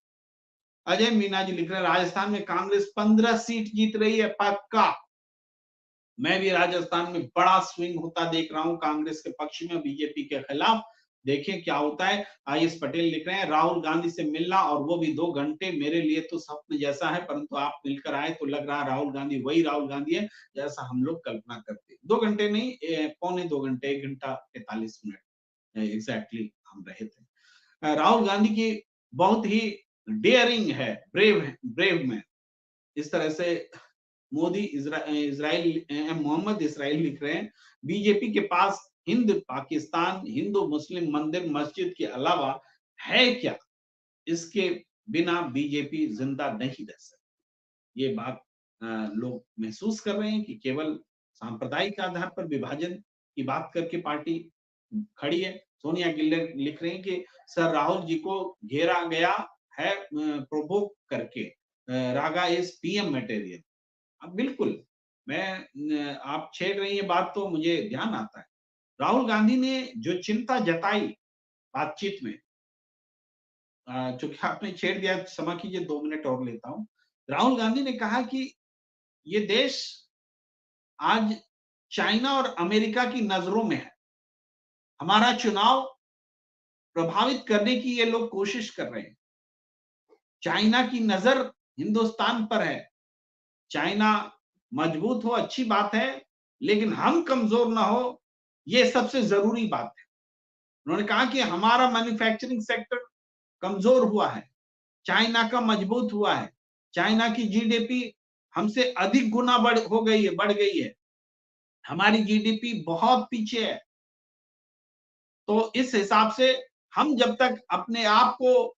अजय मीना जी लिख रहे हैं, राजस्थान में कांग्रेस 15 सीट जीत रही है पक्का। मैं भी राजस्थान में बड़ा स्विंग होता देख रहा हूं, कांग्रेस के पक्ष में, बीजेपी के खिलाफ। देखें क्या होता है। आईएस पटेल लिख रहे हैं, राहुल गांधी से मिलना और वो भी 2 घंटे, मेरे लिए तो स्वप्न जैसा है, परंतु आप मिलकर आए तो लग रहा है राहुल गांधी वही राहुल गांधी है जैसा हम लोग कल्पना करते। 2 घंटे नहीं, 1 पौने 2 घंटे, 1 घंटा 45 मिनट एग्जैक्टली हम रहे थे। राहुल गांधी की बहुत ही डेयरिंग है, ब्रेव मैन। इस तरह से मोदी इसराइल मोहम्मद इसराइल लिख रहे हैं, बीजेपी के पास हिंद पाकिस्तान हिंदू मुस्लिम मंदिर मस्जिद के अलावा है क्या, इसके बिना बीजेपी जिंदा नहीं रह सकती। ये बात लोग महसूस कर रहे हैं कि केवल सांप्रदायिक आधार पर विभाजन की बात करके पार्टी खड़ी है। सोनिया गिल्लर लिख रही हैं कि सर राहुल जी को घेरा गया है प्रोवोक करके, रागा इज पीएम मटेरियल। अब बिल्कुल, आप छेड़ रही है बात तो मुझे ध्यान आता है। राहुल गांधी ने जो चिंता जताई बातचीत में, चूंकि आपने छेड़ दिया, क्षमा कीजिए 2 मिनट और लेता हूं। राहुल गांधी ने कहा कि ये देश आज चाइना और अमेरिका की नजरों में है। हमारा चुनाव प्रभावित करने की ये लोग कोशिश कर रहे हैं। चाइना की नजर हिंदुस्तान पर है। चाइना मजबूत हो अच्छी बात है, लेकिन हम कमजोर ना हो, ये सबसे जरूरी बात है। उन्होंने कहा कि हमारा मैन्युफैक्चरिंग सेक्टर कमजोर हुआ है, चाइना का मजबूत हुआ है। चाइना की जीडीपी हमसे अधिक गुना बढ़ गई है। हमारी जीडीपी बहुत पीछे है। तो इस हिसाब से हम जब तक अपने आप को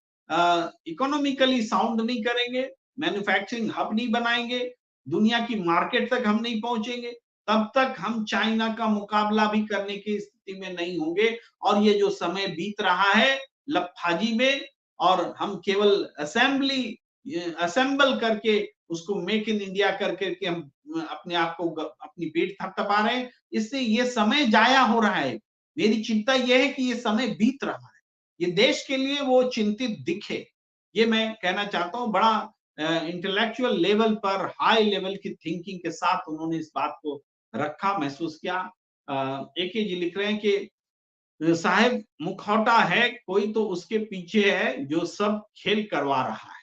इकोनॉमिकली साउंड नहीं करेंगे, मैन्युफैक्चरिंग हब नहीं बनाएंगे, दुनिया की मार्केट तक हम नहीं पहुंचेंगे, तब तक हम चाइना का मुकाबला भी करने की स्थिति में नहीं होंगे। और ये जो समय बीत रहा है लफाजी में, और हम केवल असेंबल करके उसको मेक इन इंडिया करके के हम अपने आप को अपनी पीठ थपथपा रहे हैं, इससे ये समय जाया हो रहा है। मेरी चिंता यह है कि ये समय बीत रहा है, ये देश के लिए वो चिंतित दिखे। ये मैं कहना चाहता हूं। बड़ा इंटेलेक्चुअल लेवल पर, हाई लेवल की थिंकिंग के साथ उन्होंने इस बात को रखा, महसूस किया। एके जी लिख रहे हैं कि साहेब मुखौटा है कोई तो उसके पीछे है जो सब खेल करवा रहा है।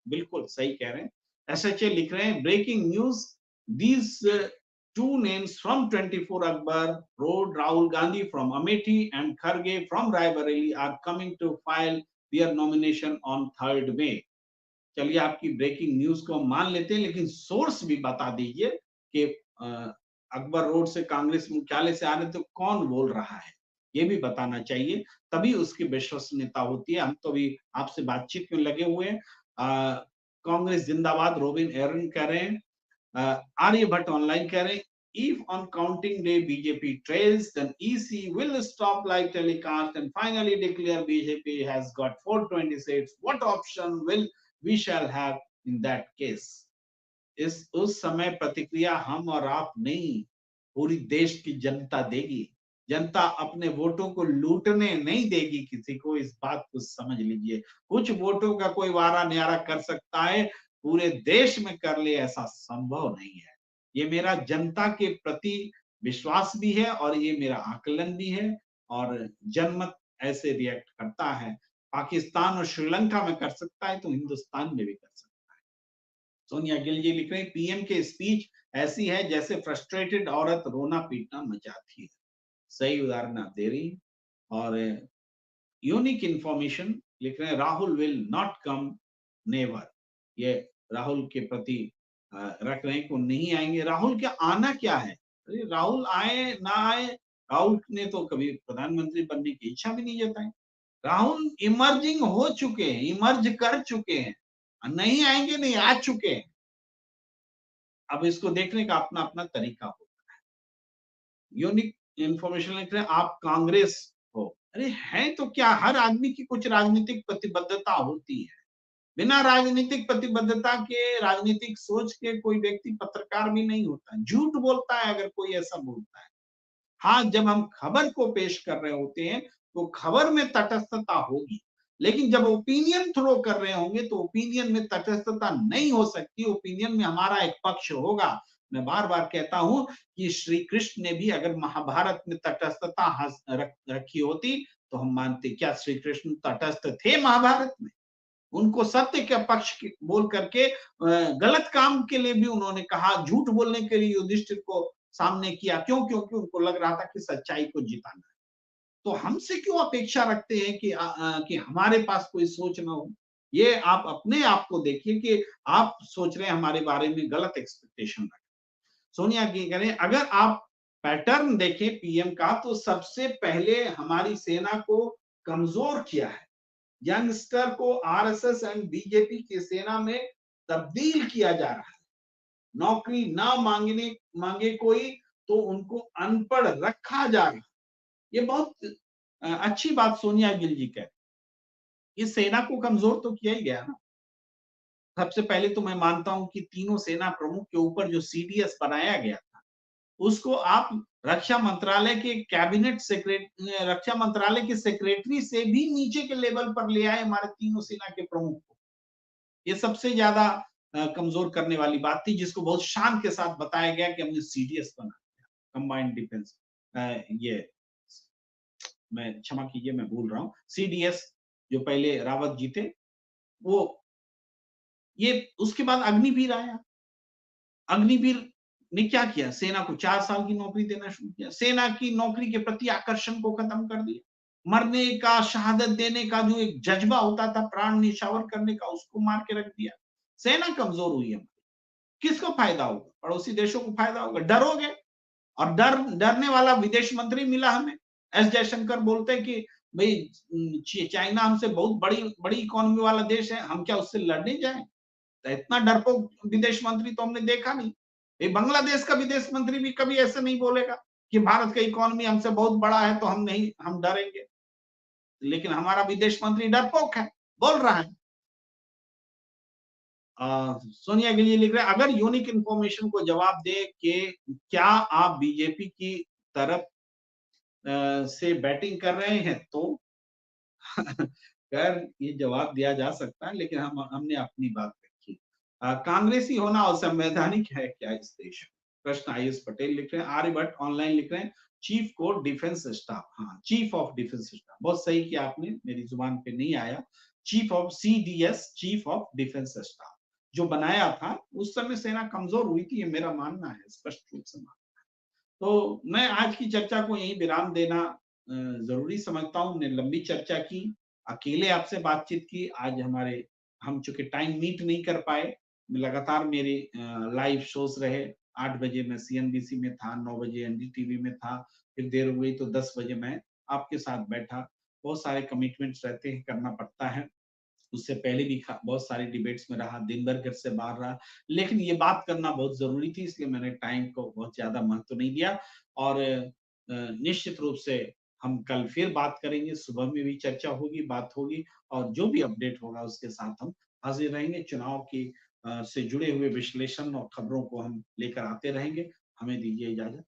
बिल्कुल सही कह रहे हैं। एसएचए लिख रहे हैं, breaking news, these two names from 24 Akbar Road, Rahul Gandhi from Amethi and Kharge from Raebareli are coming to file their nomination on 3rd May. चलिए, आपकी ब्रेकिंग न्यूज को हम मान लेते हैं, लेकिन सोर्स भी बता दीजिए कि अकबर रोड से कांग्रेस मुख्यालय से आ रहे तो कौन बोल रहा है, ये भी बताना चाहिए, तभी उसकी विश्वसनीयता होती है। हम तो अभी आपसे बातचीत में लगे हुए हैं। कांग्रेस जिंदाबाद रोबिन एरन कह रहे हैं। आर्यभट्ट ऑनलाइन कह रहे हैं, if on counting day BJP trails, then EC will stop live telecast and finally declare BJP has got 420 seats. What option will we shall have in that case? इस उस समय प्रतिक्रिया हम और आप नहीं, पूरी देश की जनता देगी। जनता अपने वोटों को लूटने नहीं देगी किसी को, इस बात को समझ लीजिए। कुछ वोटों का कोई वारा न्यारा कर सकता है, पूरे देश में कर ले ऐसा संभव नहीं है। ये मेरा जनता के प्रति विश्वास भी है और ये मेरा आकलन भी है, और जनमत ऐसे रिएक्ट करता है। पाकिस्तान और श्रीलंका में कर सकता है तो हिंदुस्तान में भी कर सकता है। सोनिया गिल जी लिख रहे हैं, पीएम के स्पीच ऐसी है जैसे फ्रस्ट्रेटेड औरत रोना पीटना मचाती है। सही उदाहरण आप दे रही हैं। और यूनिक इंफॉर्मेशन लिख रहे हैं, Rahul will not come never. ये राहुल के प्रति रख रहे हैं कि वो नहीं आएंगे। राहुल क्या आना क्या है? अरे राहुल आए ना आए, राहुल ने तो कभी प्रधानमंत्री बनने की इच्छा भी नहीं जताई। राहुल इमर्जिंग हो चुके हैं, इमर्ज कर चुके हैं, नहीं आएंगे नहीं, आ चुके हैं। अब इसको देखने का अपना अपना तरीका होता है। यूनिक इंफॉर्मेशन लिख रहे हैं, आप कांग्रेस हो। अरे है तो क्या, हर आदमी की कुछ राजनीतिक प्रतिबद्धता होती है। बिना राजनीतिक प्रतिबद्धता के, राजनीतिक सोच के कोई व्यक्ति पत्रकार भी नहीं होता। झूठ बोलता है अगर कोई ऐसा बोलता है। हाँ, जब हम खबर को पेश कर रहे होते हैं तो खबर में तटस्थता होगी, लेकिन जब ओपिनियन थ्रो कर रहे होंगे तो ओपिनियन में तटस्थता नहीं हो सकती। ओपिनियन में हमारा एक पक्ष होगा। मैं बार बार कहता हूं कि श्री कृष्ण ने भी अगर महाभारत में तटस्थता रखी होती तो हम मानते। क्या श्री कृष्ण तटस्थ थे महाभारत में? उनको सत्य के पक्ष बोल करके गलत काम के लिए भी उन्होंने कहा, झूठ बोलने के लिए युधिष्ठिर को सामने किया। क्यों? क्योंकि उनको लग रहा था कि सच्चाई को जिताना है। तो हमसे क्यों अपेक्षा रखते हैं कि हमारे पास कोई सोच ना हो? ये आप अपने आप को देखिए कि आप सोच रहे हैं हमारे बारे में गलत एक्सपेक्टेशन रखें। सोनिया की करें, अगर आप पैटर्न देखें पीएम का तो सबसे पहले हमारी सेना को कमजोर किया है। यंगस्टर को आरएसएस एंड बीजेपी की सेना में तब्दील किया जा रहा है। नौकरी ना मांगे कोई तो उनको अनपढ़ रखा जा रहा है। ये बहुत अच्छी बात सोनिया गिल जी कह, इस सेना को कमजोर तो किया ही गया ना। सबसे पहले तो मैं मानता हूं कि तीनों सेना प्रमुख के ऊपर जो सीडीएस बनाया गया था उसको आप रक्षा मंत्रालय के कैबिनेट सेक्रेटरी, रक्षा मंत्रालय के सेक्रेटरी से भी नीचे के लेवल पर ले आए हमारे तीनों सेना के प्रमुख को। ये सबसे ज्यादा कमजोर करने वाली बात थी, जिसको बहुत शान के साथ बताया गया कि हमने सीडीएस बना दिया, कंबाइंड डिफेंस। ये मैं क्षमा कीजिए, मैं भूल रहा हूँ, सीडीएस जो पहले रावत जी थे वो। ये उसके बाद अग्निवीर आया। अग्निवीर ने क्या किया? सेना को 4 साल की नौकरी देना शुरू किया। सेना की नौकरी के प्रति आकर्षण को खत्म कर दिया। मरने का, शहादत देने का जो एक जज्बा होता था, प्राण निछावर करने का, उसको मार के रख दिया। सेना कमजोर हुई है। किसको फायदा होगा? पड़ोसी देशों को फायदा होगा। डरोगे, और डरने वाला विदेश मंत्री मिला हमें। एस जयशंकर बोलते हैं कि भाई चाइना हमसे बहुत बड़ी बड़ी इकोनॉमी वाला देश है, हम क्या उससे लड़ने जाएं? तो इतना डरपोक विदेश मंत्री तो हमने देखा नहीं। ये बांग्लादेश का विदेश मंत्री भी कभी ऐसे नहीं बोलेगा कि भारत का इकोनॉमी हमसे बहुत बड़ा है तो हम नहीं, हम डरेंगे। लेकिन हमारा विदेश मंत्री डरपोक है, बोल रहा है। सोनिया के लिए लिख रहे हैं, अगर यूनिक इंफॉर्मेशन को जवाब दे कि क्या आप बीजेपी की तरफ से बैटिंग कर रहे हैं तो खैर ये जवाब दिया जा सकता है, लेकिन हमने अपनी बात रखी। कांग्रेसी होना असंवैधानिक है क्या इस देश में? प्रश्न आयुष पटेल लिख रहे हैं। आर्यभट्ट ऑनलाइन लिख रहे हैं, चीफ को डिफेंस स्टाफ। हाँ, चीफ ऑफ डिफेंस स्टाफ, बहुत सही किया आपने, मेरी जुबान पे नहीं आया। Chief of CDS, chief of defence staff जो बनाया था उस समय सेना कमजोर हुई थी, ये मेरा मानना है, स्पष्ट रूप से मानना। तो मैं आज की चर्चा को यहीं विराम देना जरूरी समझता हूँ। हमने लंबी चर्चा की, अकेले आपसे बातचीत की। आज हम चूंकि टाइम मीट नहीं कर पाए, लगातार मेरे लाइव शोज रहे। 8 बजे मैं सीएनबीसी में था, 9 बजे एनडीटीवी में था, फिर देर हो गई तो 10 बजे मैं आपके साथ बैठा। बहुत सारे कमिटमेंट्स रहते हैं, करना पड़ता है। उससे पहले भी बहुत सारे डिबेट्स में रहा, दिन भर घर से बाहर रहा, लेकिन ये बात करना बहुत जरूरी थी, इसलिए मैंने टाइम को बहुत ज्यादा महत्व नहीं दिया। और निश्चित रूप से हम कल फिर बात करेंगे, सुबह में भी चर्चा होगी, बात होगी, और जो भी अपडेट होगा उसके साथ हम हाजिर रहेंगे। चुनाव की से जुड़े हुए विश्लेषण और खबरों को हम लेकर आते रहेंगे। हमें दीजिए इजाजत।